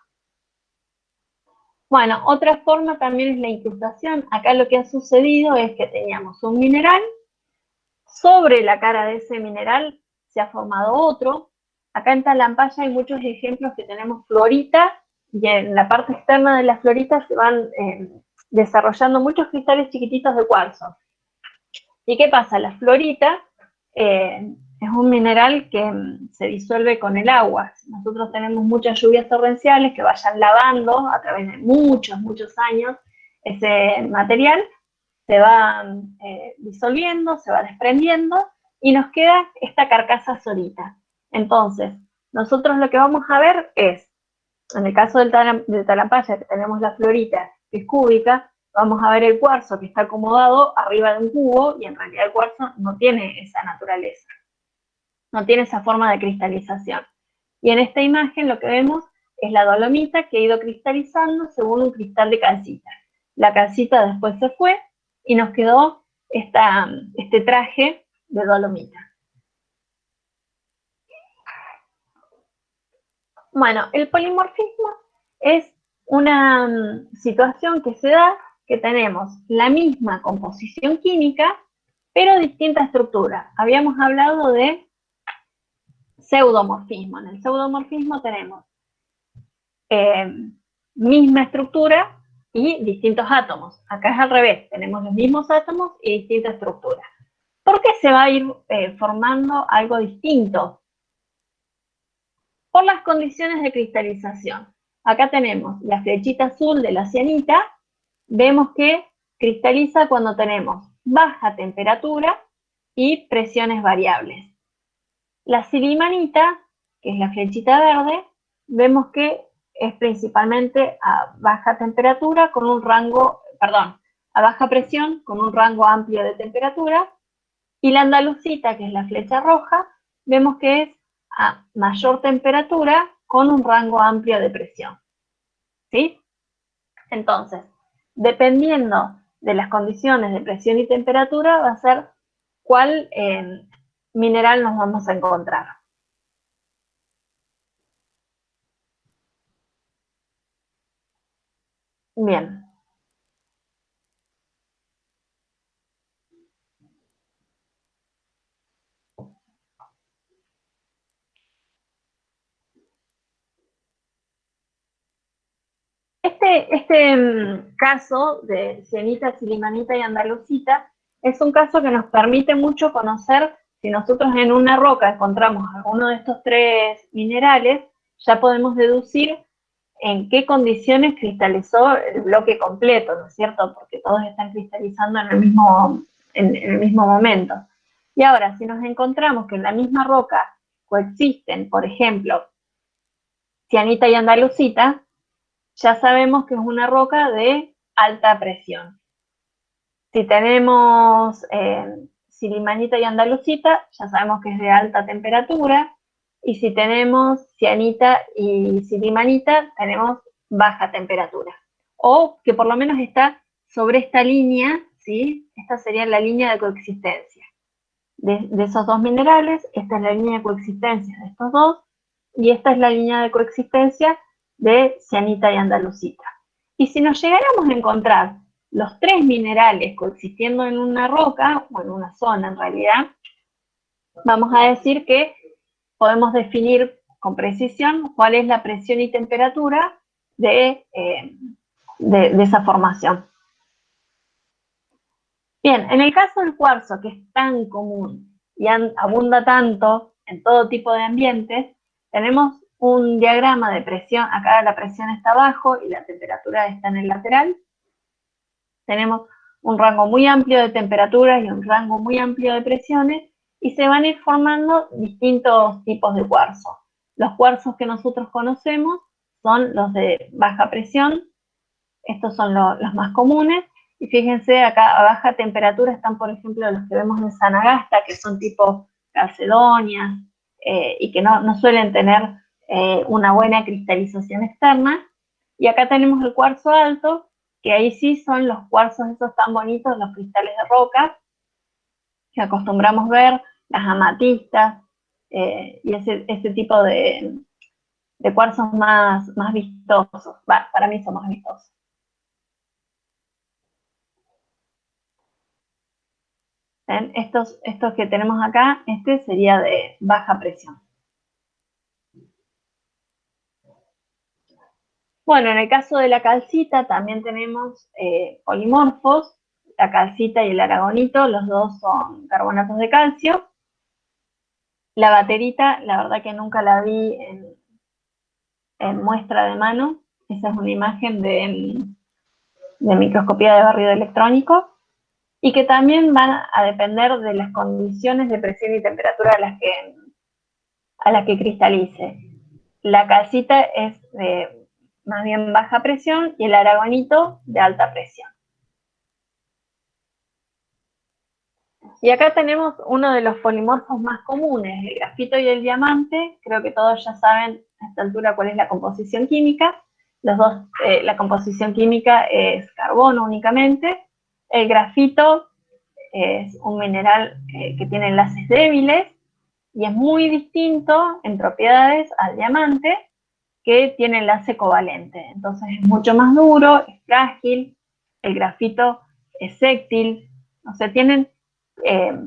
Bueno, otra forma también es la incrustación. Acá lo que ha sucedido es que teníamos un mineral, sobre la cara de ese mineral se ha formado otro. Acá en Talampaya hay muchos ejemplos que tenemos florita, y en la parte externa de la florita se van desarrollando muchos cristales chiquititos de cuarzo. ¿Y qué pasa? La florita es un mineral que se disuelve con el agua. Si nosotros tenemos muchas lluvias torrenciales que vayan lavando a través de muchos años ese material, se va disolviendo, se va desprendiendo y nos queda esta carcasa solita. Entonces, nosotros lo que vamos a ver es, en el caso del Talampaya, que tenemos la florita que es cúbica, vamos a ver el cuarzo que está acomodado arriba de un cubo y en realidad el cuarzo no tiene esa naturaleza, no tiene esa forma de cristalización. Y en esta imagen lo que vemos es la dolomita que ha ido cristalizando según un cristal de calcita. La calcita después se fue y nos quedó este traje de dolomita. Bueno, el polimorfismo es una situación que se da que tenemos la misma composición química, pero distinta estructura. Habíamos hablado de pseudomorfismo. En el pseudomorfismo tenemos misma estructura y distintos átomos. Acá es al revés, tenemos los mismos átomos y distinta estructura. ¿Por qué se va a ir formando algo distinto? Por las condiciones de cristalización. Acá tenemos la flechita azul de la cianita, vemos que cristaliza cuando tenemos baja temperatura y presiones variables. La silimanita, que es la flechita verde, vemos que es principalmente a baja temperatura con un rango, perdón, a baja presión con un rango amplio de temperatura, y la andalucita, que es la flecha roja, vemos que es a mayor temperatura con un rango amplio de presión. ¿Sí? Entonces, dependiendo de las condiciones de presión y temperatura, va a ser cuál mineral nos vamos a encontrar. Bien. Este caso de cianita, silimanita y andalucita es un caso que nos permite mucho conocer si nosotros en una roca encontramos alguno de estos tres minerales, ya podemos deducir en qué condiciones cristalizó el bloque completo, ¿no es cierto? Porque todos están cristalizando en el mismo momento. Y ahora, si nos encontramos que en la misma roca coexisten, por ejemplo, cianita y andalucita, ya sabemos que es una roca de alta presión. Si tenemos silimanita y andalucita, ya sabemos que es de alta temperatura. Y si tenemos cianita y silimanita, tenemos baja temperatura. O que por lo menos está sobre esta línea, ¿sí? Esta sería la línea de coexistencia de esos dos minerales. Esta es la línea de coexistencia de estos dos. Y esta es la línea de coexistencia de cianita y andalucita. Y si nos llegáramos a encontrar los tres minerales coexistiendo en una roca, o en una zona en realidad, vamos a decir que podemos definir con precisión cuál es la presión y temperatura de esa formación. Bien, en el caso del cuarzo, que es tan común y abunda tanto en todo tipo de ambientes, tenemos un diagrama de presión. Acá la presión está abajo y la temperatura está en el lateral. Tenemos un rango muy amplio de temperaturas y un rango muy amplio de presiones, y se van a ir formando distintos tipos de cuarzo. Los cuarzos que nosotros conocemos son los de baja presión. Estos son los más comunes. Y fíjense, acá a baja temperatura están, por ejemplo, los que vemos en Sanagasta, que son tipo calcedonias, y que no suelen tener una buena cristalización externa. Y acá tenemos el cuarzo alto, que ahí sí son los cuarzos esos tan bonitos, los cristales de roca, que acostumbramos ver, las amatistas, y ese tipo de cuarzos más vistosos. Para mí son más vistosos. ¿Ven? Estos que tenemos acá, este sería de baja presión. Bueno, en el caso de la calcita también tenemos polimorfos, la calcita y el aragonito, los dos son carbonatos de calcio. La baterita, la verdad que nunca la vi en muestra de mano. Esa es una imagen de microscopía de barrido electrónico, y que también van a depender de las condiciones de presión y temperatura a las que cristalice. La calcita es de más bien baja presión y el aragonito de alta presión. Y acá tenemos uno de los polimorfos más comunes, el grafito y el diamante. Creo que todos ya saben a esta altura cuál es la composición química. Los dos, la composición química es carbono únicamente. El grafito es un mineral que tiene enlaces débiles y es muy distinto en propiedades al diamante, que tiene enlace covalente. Entonces es mucho más duro, es frágil, el grafito es séptil, o sea, tienen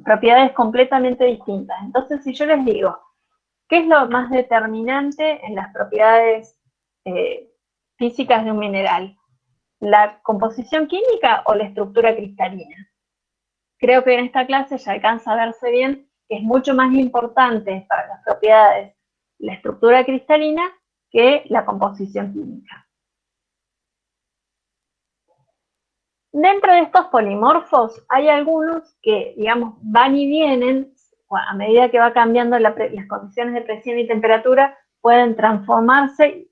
propiedades completamente distintas. Entonces, si yo les digo, ¿qué es lo más determinante en las propiedades físicas de un mineral? ¿La composición química o la estructura cristalina? Creo que en esta clase ya alcanza a verse bien que es mucho más importante para las propiedades la estructura cristalina que la composición química. Dentro de estos polimorfos hay algunos que, digamos, van y vienen, a medida que va cambiando las condiciones de presión y temperatura, pueden transformarse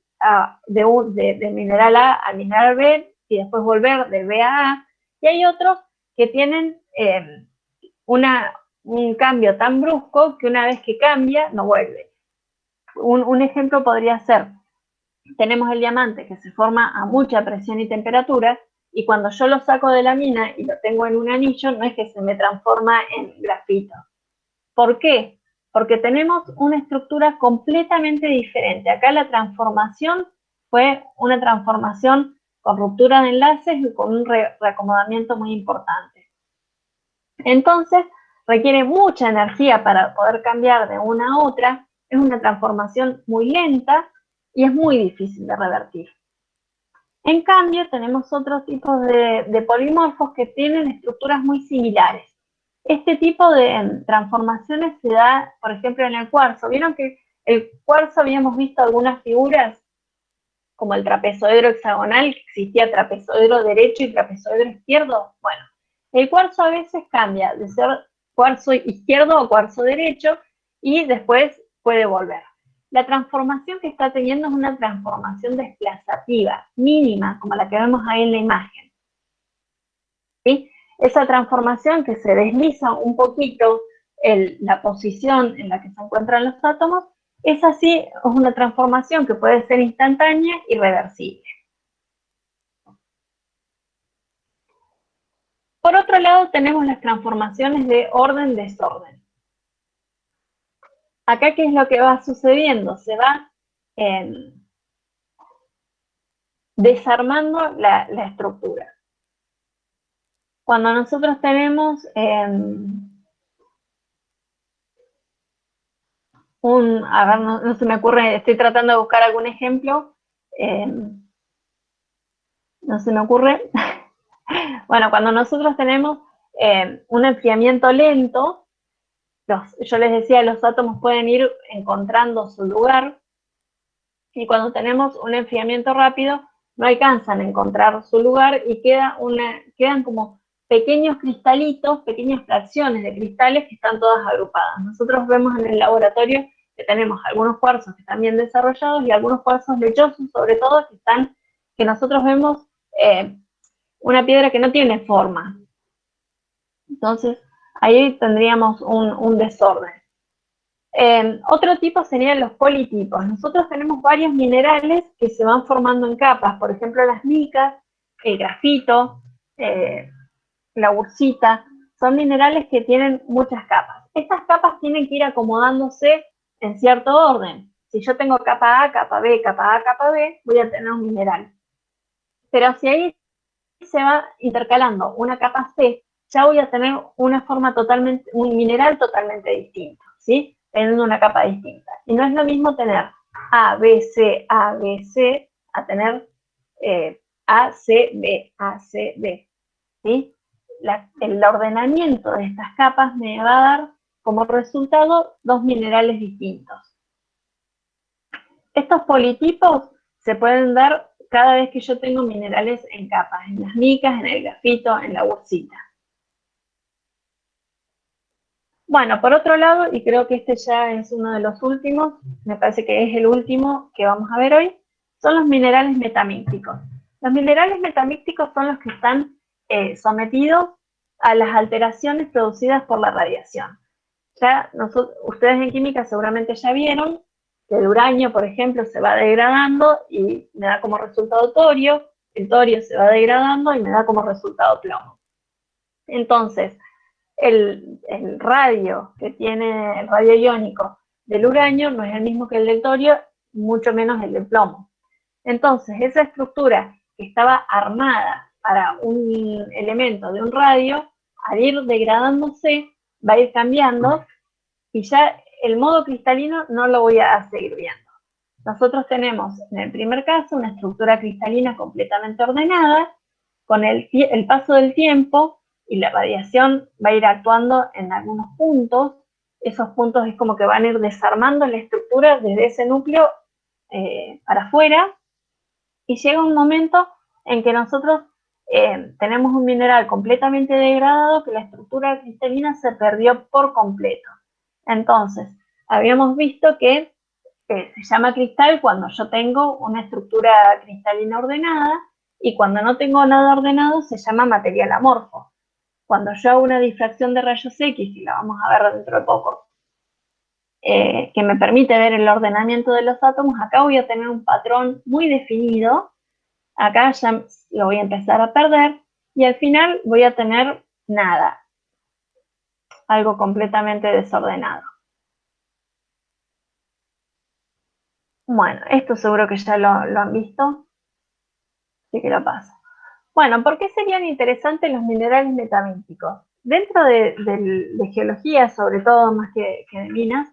de mineral A mineral B y después volver de B a A. Y hay otros que tienen un cambio tan brusco que una vez que cambia, no vuelve. Un ejemplo podría ser, tenemos el diamante que se forma a mucha presión y temperatura, y cuando yo lo saco de la mina y lo tengo en un anillo, no es que se me transforma en grafito. ¿Por qué? Porque tenemos una estructura completamente diferente. Acá la transformación fue una transformación con ruptura de enlaces y con un reacomodamiento muy importante. Entonces, requiere mucha energía para poder cambiar de una a otra, es una transformación muy lenta y es muy difícil de revertir. En cambio, tenemos otros tipos de polimorfos que tienen estructuras muy similares. Este tipo de transformaciones se da, por ejemplo, en el cuarzo. ¿Vieron que el cuarzo habíamos visto algunas figuras, como el trapezoedro hexagonal, que existía trapezoedro derecho y trapezoedro izquierdo? Bueno, el cuarzo a veces cambia de ser cuarzo izquierdo a cuarzo derecho y después puede volver. La transformación que está teniendo es una transformación desplazativa, mínima, como la que vemos ahí en la imagen. ¿Sí? Esa transformación que se desliza un poquito la posición en la que se encuentran los átomos, es así, es una transformación que puede ser instantánea y reversible. Por otro lado, tenemos las transformaciones de orden-desorden. Acá, ¿qué es lo que va sucediendo? Se va desarmando la estructura. cuando nosotros tenemos a ver, no se me ocurre, estoy tratando de buscar algún ejemplo, no se me ocurre. Bueno, cuando nosotros tenemos un enfriamiento lento, yo les decía, los átomos pueden ir encontrando su lugar, y cuando tenemos un enfriamiento rápido, no alcanzan a encontrar su lugar y quedan como pequeños cristalitos, pequeñas fracciones de cristales que están todas agrupadas. Nosotros vemos en el laboratorio que tenemos algunos cuarzos que están bien desarrollados y algunos cuarzos lechosos, sobre todo, que nosotros vemos una piedra que no tiene forma. Entonces, ahí tendríamos un desorden. Otro tipo serían los politipos. Nosotros tenemos varios minerales que se van formando en capas, por ejemplo las micas, el grafito, la ursita, son minerales que tienen muchas capas. Estas capas tienen que ir acomodándose en cierto orden. Si yo tengo capa A, capa B, capa A, capa B, voy a tener un mineral. Pero si ahí se va intercalando una capa C, ya voy a tener un mineral totalmente distinto, ¿sí? Teniendo una capa distinta. Y no es lo mismo tener A, B, C, A, B, C, a tener A, C, B, A, C, B, ¿sí? El ordenamiento de estas capas me va a dar como resultado dos minerales distintos. Estos politipos se pueden dar cada vez que yo tengo minerales en capas, en las micas, en el grafito, en la ursita. Bueno, por otro lado, y creo que este ya es uno de los últimos, me parece que es el último que vamos a ver hoy, son los minerales metamícticos. Los minerales metamícticos son los que están sometidos a las alteraciones producidas por la radiación. Ustedes en química seguramente ya vieron que el uranio, por ejemplo, se va degradando y me da como resultado torio, el torio se va degradando y me da como resultado plomo. Entonces, el radio que tiene el radio iónico del uranio no es el mismo que el del torio, mucho menos el del plomo. Entonces, esa estructura que estaba armada para un elemento de un radio, al ir degradándose, va a ir cambiando y ya el modo cristalino no lo voy a seguir viendo. Nosotros tenemos, en el primer caso, una estructura cristalina completamente ordenada, con el paso del tiempo y la radiación va a ir actuando en algunos puntos. Esos puntos es como que van a ir desarmando la estructura desde ese núcleo para afuera, y llega un momento en que nosotros tenemos un mineral completamente degradado, que la estructura cristalina se perdió por completo. Entonces, habíamos visto que se llama cristal cuando yo tengo una estructura cristalina ordenada, y cuando no tengo nada ordenado se llama material amorfo. Cuando yo hago una difracción de rayos X, y la vamos a ver dentro de poco, que me permite ver el ordenamiento de los átomos, acá voy a tener un patrón muy definido, acá ya lo voy a empezar a perder, y al final voy a tener nada, algo completamente desordenado. Bueno, esto seguro que ya lo han visto, así que lo paso. Bueno, ¿por qué serían interesantes los minerales metamísticos? Dentro de geología, sobre todo más que de minas,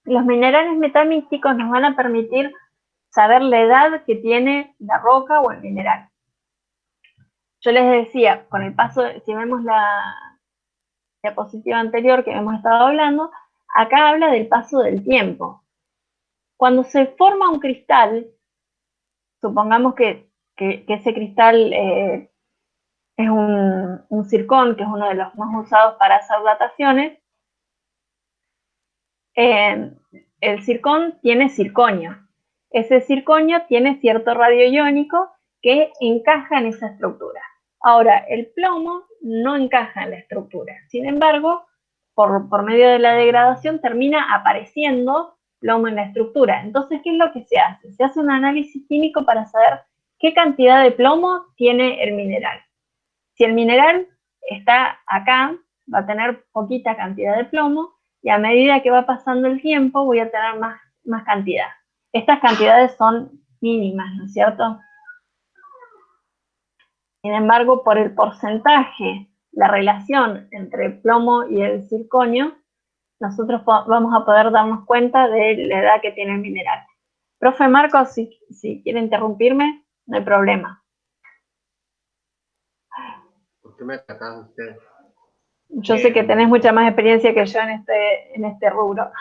los minerales metamísticos nos van a permitir saber la edad que tiene la roca o el mineral. Yo les decía, con el paso, si vemos la diapositiva anterior que hemos estado hablando, acá habla del paso del tiempo. Cuando se forma un cristal, supongamos que ese cristal es un zircón, que es uno de los más usados para hacer dataciones. El zircón tiene circonio. Ese circonio tiene cierto radio iónico que encaja en esa estructura. Ahora, el plomo no encaja en la estructura. Sin embargo, por medio de la degradación termina apareciendo plomo en la estructura. Entonces, ¿qué es lo que se hace? Se hace un análisis químico para saber qué cantidad de plomo tiene el mineral. Si el mineral está acá, va a tener poquita cantidad de plomo, y a medida que va pasando el tiempo voy a tener más cantidad. Estas cantidades son mínimas, ¿no es cierto? Sin embargo, por el porcentaje, la relación entre el plomo y el circonio, nosotros vamos a poder darnos cuenta de la edad que tiene el mineral. Profe Marcos, si quiere interrumpirme, no hay problema. ¿Por qué me tratás usted? Yo sé que tenés mucha más experiencia que yo en este rubro.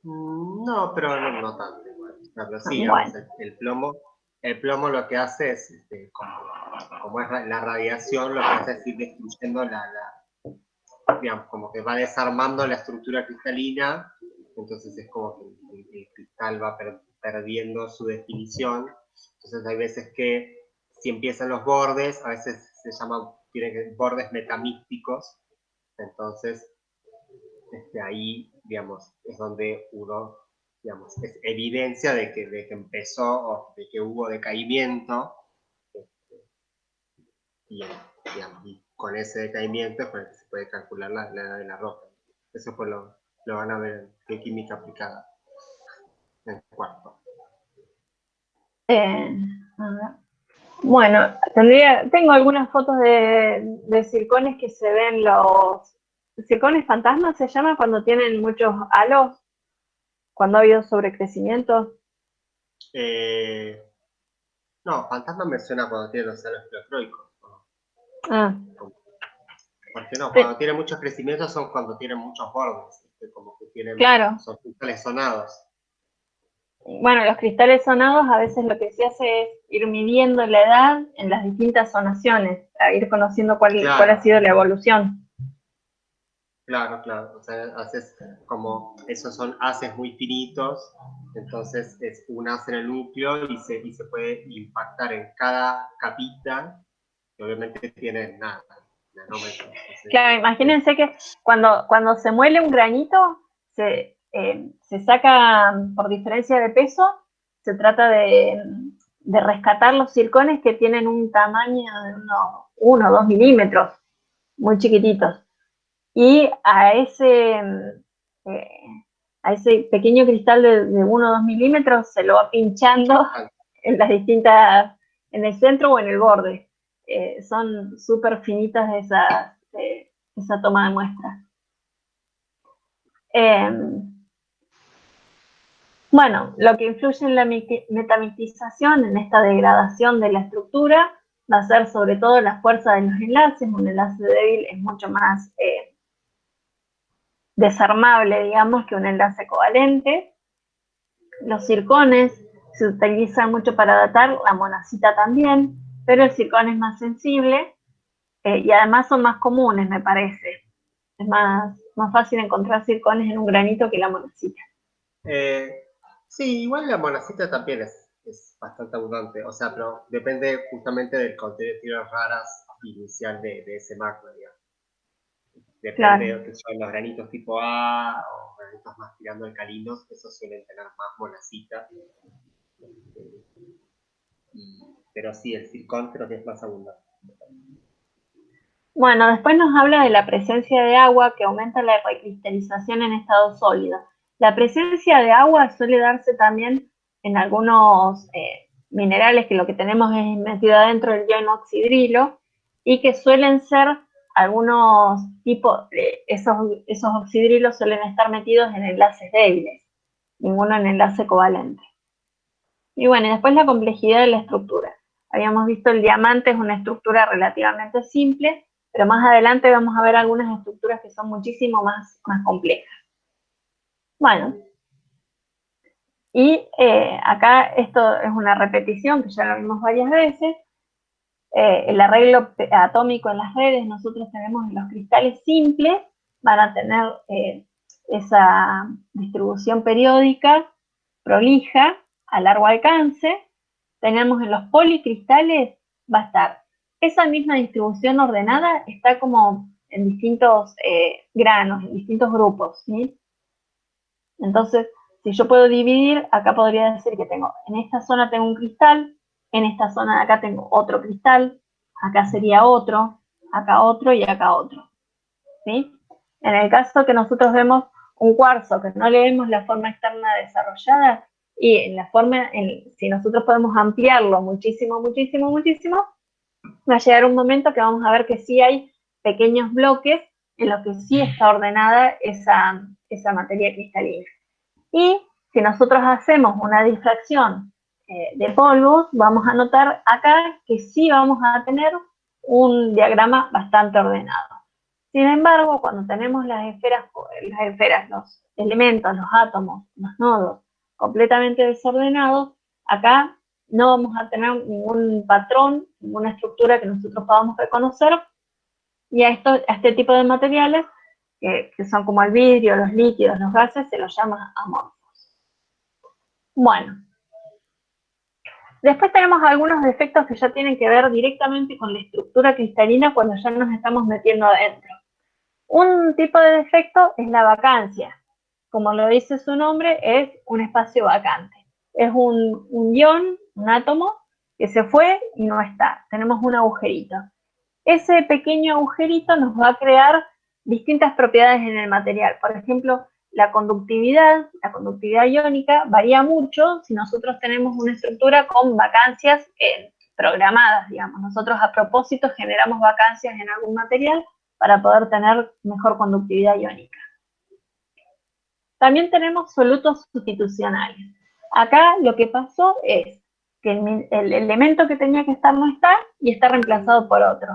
No, pero no tanto igual. Pero sí, Bueno. digamos, el plomo lo que hace es, como es la radiación, lo que hace es ir destruyendo digamos, como que va desarmando la estructura cristalina, entonces es como que el cristal va perdiendo su definición. Entonces hay veces que si empiezan los bordes, a veces se llaman, tienen bordes metamísticos, entonces ahí, digamos, es donde uno, digamos, es evidencia de que empezó o de que hubo decaimiento, y, digamos, y con ese decaimiento es con el que se puede calcular la edad de la roca. Eso pues lo van a ver en química aplicada en cuarto. A ver. Bueno, tengo algunas fotos de circones que se ven los... ¿Circones fantasmas se llama cuando tienen muchos halos? Cuando ha habido sobrecrecimiento. No, fantasma me suena cuando tiene los halos pleocroicos. Ah. Porque no, cuando tiene muchos crecimientos son cuando tienen muchos bordes, como que tienen, claro. son cristales sonados. Bueno, los cristales sonados a veces lo que se hace es ir midiendo la edad en las distintas zonaciones, a ir conociendo cuál ha sido la evolución. Claro, o sea, haces como, esos son haces muy finitos, entonces es un haz en el núcleo y se puede impactar en cada capita, que obviamente tiene nada, nanómetros. Entonces, claro, imagínense que cuando se muele un granito, se saca por diferencia de peso, se trata de rescatar los circones que tienen un tamaño de unos 1 o 2 milímetros, muy chiquititos. Y a ese pequeño cristal de 1 o 2 milímetros se lo va pinchando en las distintas, en el centro o en el borde. Son súper finitas esa toma de muestra. Bueno, lo que influye en la metamitización, en esta degradación de la estructura, va a ser sobre todo la fuerza de los enlaces. Un enlace débil es mucho más desarmable, digamos, que un enlace covalente. Los circones se utilizan mucho para datar, la monazita también, pero el circón es más sensible y además son más comunes, me parece. Es más fácil encontrar circones en un granito que la monazita. Sí, igual la monazita también es bastante abundante, o sea, pero depende justamente del contenido de tierras raras inicial de ese macro, digamos. Depende de que son los granitos tipo A o granitos más tirando alcalinos, esos suelen tener más monazita. Pero sí, el circón creo que es más abundante. Bueno, después nos habla de la presencia de agua que aumenta la recristalización en estado sólido. La presencia de agua suele darse también en algunos minerales que lo que tenemos es metido adentro del ionoxidrilo y que suelen ser algunos tipos, esos oxidrilos suelen estar metidos en enlaces débiles, ninguno en enlace covalente. Y bueno, y después la complejidad de la estructura. Habíamos visto el diamante es una estructura relativamente simple, pero más adelante vamos a ver algunas estructuras que son muchísimo más complejas. Bueno, y acá esto es una repetición que ya lo vimos varias veces. El arreglo atómico en las redes, nosotros tenemos en los cristales simples, van a tener esa distribución periódica, prolija, a largo alcance. Tenemos en los policristales, va a estar esa misma distribución ordenada, está como en distintos granos, en distintos grupos, ¿sí? Entonces, si yo puedo dividir, acá podría decir que en esta zona tengo un cristal, en esta zona de acá tengo otro cristal, acá sería otro, acá otro y acá otro, ¿sí? En el caso que nosotros vemos un cuarzo, que no le vemos la forma externa desarrollada, y en la forma, si nosotros podemos ampliarlo muchísimo, muchísimo, muchísimo, va a llegar un momento que vamos a ver que sí hay pequeños bloques en los que sí está ordenada esa materia cristalina. Y si nosotros hacemos una difracción de polvos, vamos a notar acá que sí vamos a tener un diagrama bastante ordenado. Sin embargo, cuando tenemos las esferas, los elementos, los átomos, los nodos completamente desordenados, acá no vamos a tener ningún patrón, ninguna estructura que nosotros podamos reconocer, y a este tipo de materiales, que son como el vidrio, los líquidos, los gases, se los llama amorfos. Bueno, después tenemos algunos defectos que ya tienen que ver directamente con la estructura cristalina cuando ya nos estamos metiendo adentro. Un tipo de defecto es la vacancia. Como lo dice su nombre, es un espacio vacante. Es un ion, un átomo, que se fue y no está. Tenemos un agujerito. Ese pequeño agujerito nos va a crear distintas propiedades en el material. Por ejemplo, la conductividad iónica varía mucho si nosotros tenemos una estructura con vacancias programadas, digamos. Nosotros a propósito generamos vacancias en algún material para poder tener mejor conductividad iónica. También tenemos solutos sustitucionales. Acá lo que pasó es que el elemento que tenía que estar no está y está reemplazado por otro.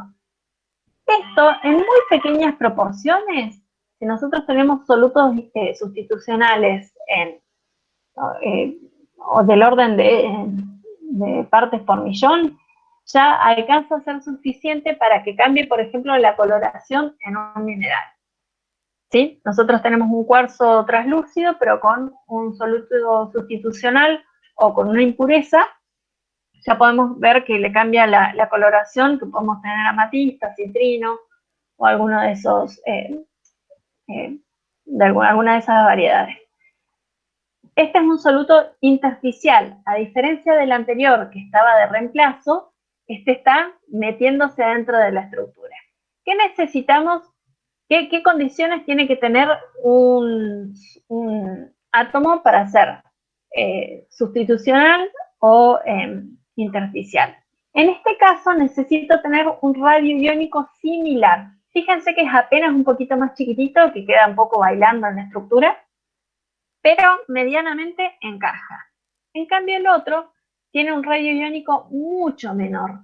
Esto, en muy pequeñas proporciones, si nosotros tenemos solutos sustitucionales o del orden de partes por millón, ya alcanza a ser suficiente para que cambie, por ejemplo, la coloración en un mineral. ¿Sí? Nosotros tenemos un cuarzo translúcido, pero con un soluto sustitucional o con una impureza, ya podemos ver que le cambia la coloración, que podemos tener amatista, citrino, o alguno de esos, alguna de esas variedades. Este es un soluto intersticial, a diferencia del anterior que estaba de reemplazo, este está metiéndose dentro de la estructura. ¿Qué necesitamos? ¿Qué condiciones tiene que tener un átomo para ser sustitucional o intersticial? En este caso necesito tener un radio iónico similar. Fíjense que es apenas un poquito más chiquitito, que queda un poco bailando en la estructura, pero medianamente encaja. En cambio el otro tiene un radio iónico mucho menor,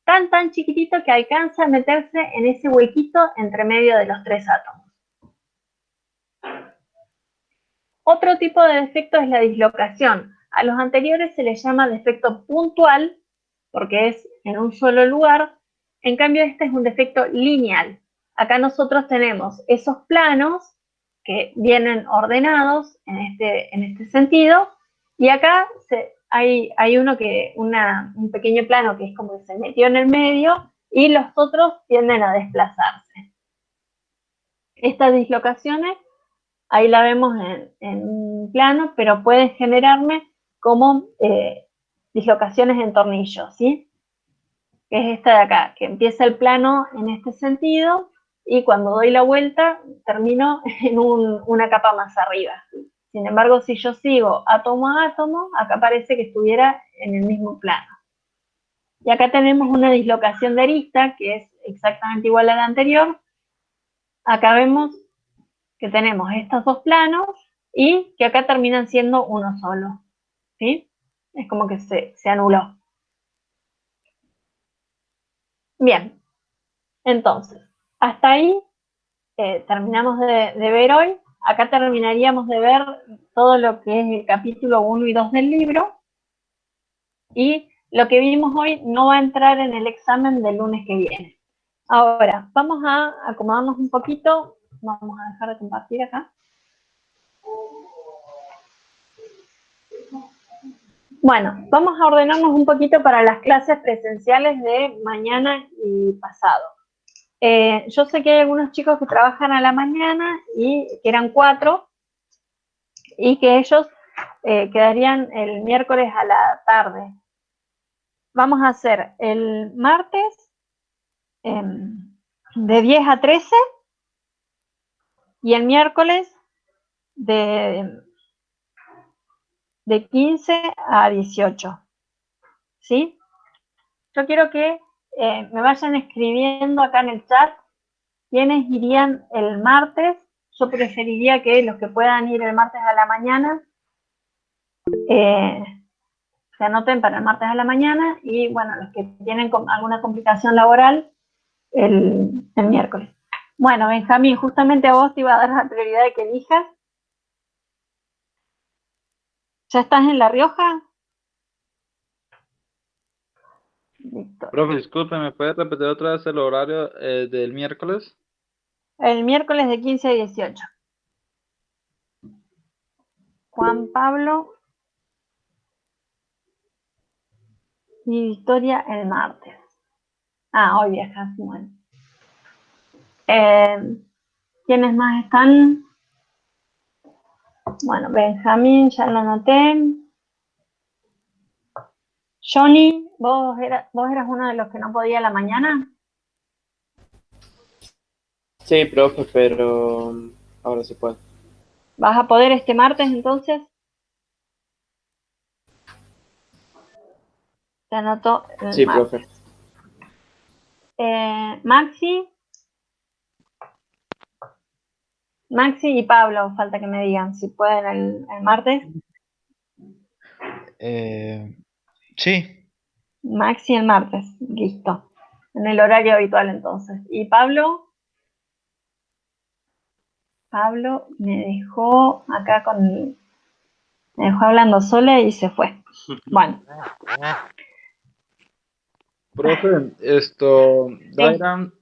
tan chiquitito que alcanza a meterse en ese huequito entre medio de los tres átomos. Otro tipo de defecto es la dislocación. A los anteriores se les llama defecto puntual, porque es en un solo lugar. En cambio, este es un defecto lineal. Acá nosotros tenemos esos planos que vienen ordenados en este sentido, y acá hay un pequeño plano que es como que se metió en el medio, y los otros tienden a desplazarse. Estas dislocaciones, ahí la vemos en un plano, pero pueden generarme como dislocaciones en tornillos, ¿sí? Que es esta de acá, que empieza el plano en este sentido y cuando doy la vuelta termino en una capa más arriba. Sin embargo, si yo sigo átomo a átomo, acá parece que estuviera en el mismo plano. Y acá tenemos una dislocación de arista, que es exactamente igual a la anterior. Acá vemos que tenemos estos dos planos y que acá terminan siendo uno solo, ¿sí? Es como que se anuló. Bien, entonces, hasta ahí terminamos de ver hoy. Acá terminaríamos de ver todo lo que es el capítulo 1 y 2 del libro, y lo que vimos hoy no va a entrar en el examen del lunes que viene. Ahora, vamos a acomodarnos un poquito, vamos a dejar de compartir acá. Bueno, vamos a ordenarnos un poquito para las clases presenciales de mañana y pasado. Yo sé que hay algunos chicos que trabajan a la mañana y que eran 4, y que ellos quedarían el miércoles a la tarde. Vamos a hacer el martes de 10 a 13 y el miércoles de 15 a 18. ¿Sí? Yo quiero que me vayan escribiendo acá en el chat quiénes irían el martes. Yo preferiría que los que puedan ir el martes a la mañana se anoten para el martes a la mañana y bueno, los que tienen alguna complicación laboral el miércoles. Bueno, Benjamín, justamente a vos te iba a dar la prioridad de que elijas. ¿Ya estás en La Rioja? Listo. Profe, disculpe, ¿me puede repetir otra vez el horario del miércoles? El miércoles de 15 a 18. Juan Pablo y Victoria el martes. Ah, hoy viajas, bueno. ¿Quiénes más están? Bueno, Benjamín, ya lo noté. Johnny, ¿vos eras uno de los que no podía a la mañana? Sí, profe, pero ahora se puede. ¿Vas a poder este martes entonces? Te anoto el Sí, martes. profe. Maxi y Pablo, falta que me digan si pueden el martes. Sí, Maxi el martes, listo. En el horario habitual entonces. ¿Y Pablo? Pablo me dejó acá me dejó hablando sola y se fue. Bueno. Profe, Dairan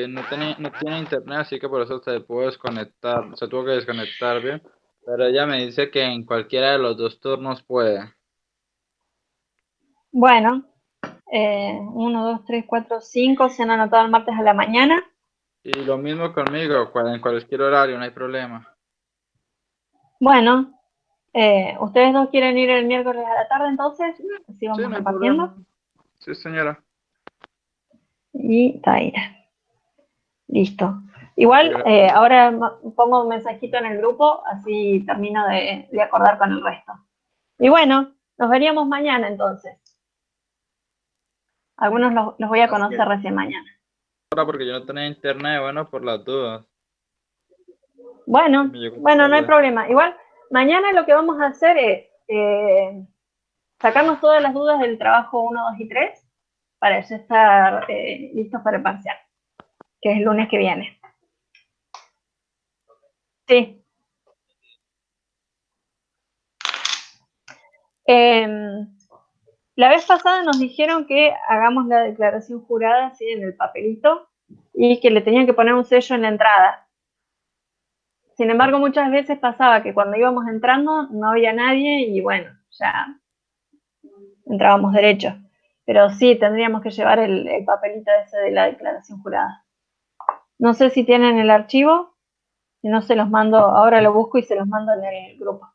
no tiene internet, así que por eso se pudo desconectar, se tuvo que desconectar bien, pero ella me dice que en cualquiera de los dos turnos puede. Bueno, 1, 2, 3, 4, 5 se han anotado el martes a la mañana. Y lo mismo conmigo, en cualquier horario, no hay problema. Bueno, ¿ustedes dos quieren ir el miércoles a la tarde entonces? Así Sí, vamos no hay repartiendo. problema. Sí, señora. Y Taira. Listo. Igual, ahora pongo un mensajito en el grupo, así termino de acordar con el resto. Y bueno, nos veríamos mañana entonces. Algunos los voy a conocer recién mañana. Ahora porque yo no tenía internet, bueno, por las dudas. Bueno, Me llegó no hay tarde. problema. Igual, mañana lo que vamos a hacer es sacarnos todas las dudas del trabajo 1, 2 y 3 para ya estar listos para el parcial, que es el lunes que viene. Sí. La vez pasada nos dijeron que hagamos la declaración jurada así en el papelito y que le tenían que poner un sello en la entrada. Sin embargo, muchas veces pasaba que cuando íbamos entrando no había nadie y bueno, ya entrábamos derecho. Pero sí, tendríamos que llevar el papelito ese de la declaración jurada. No sé si tienen el archivo, si no se los mando, ahora lo busco y se los mando en el grupo.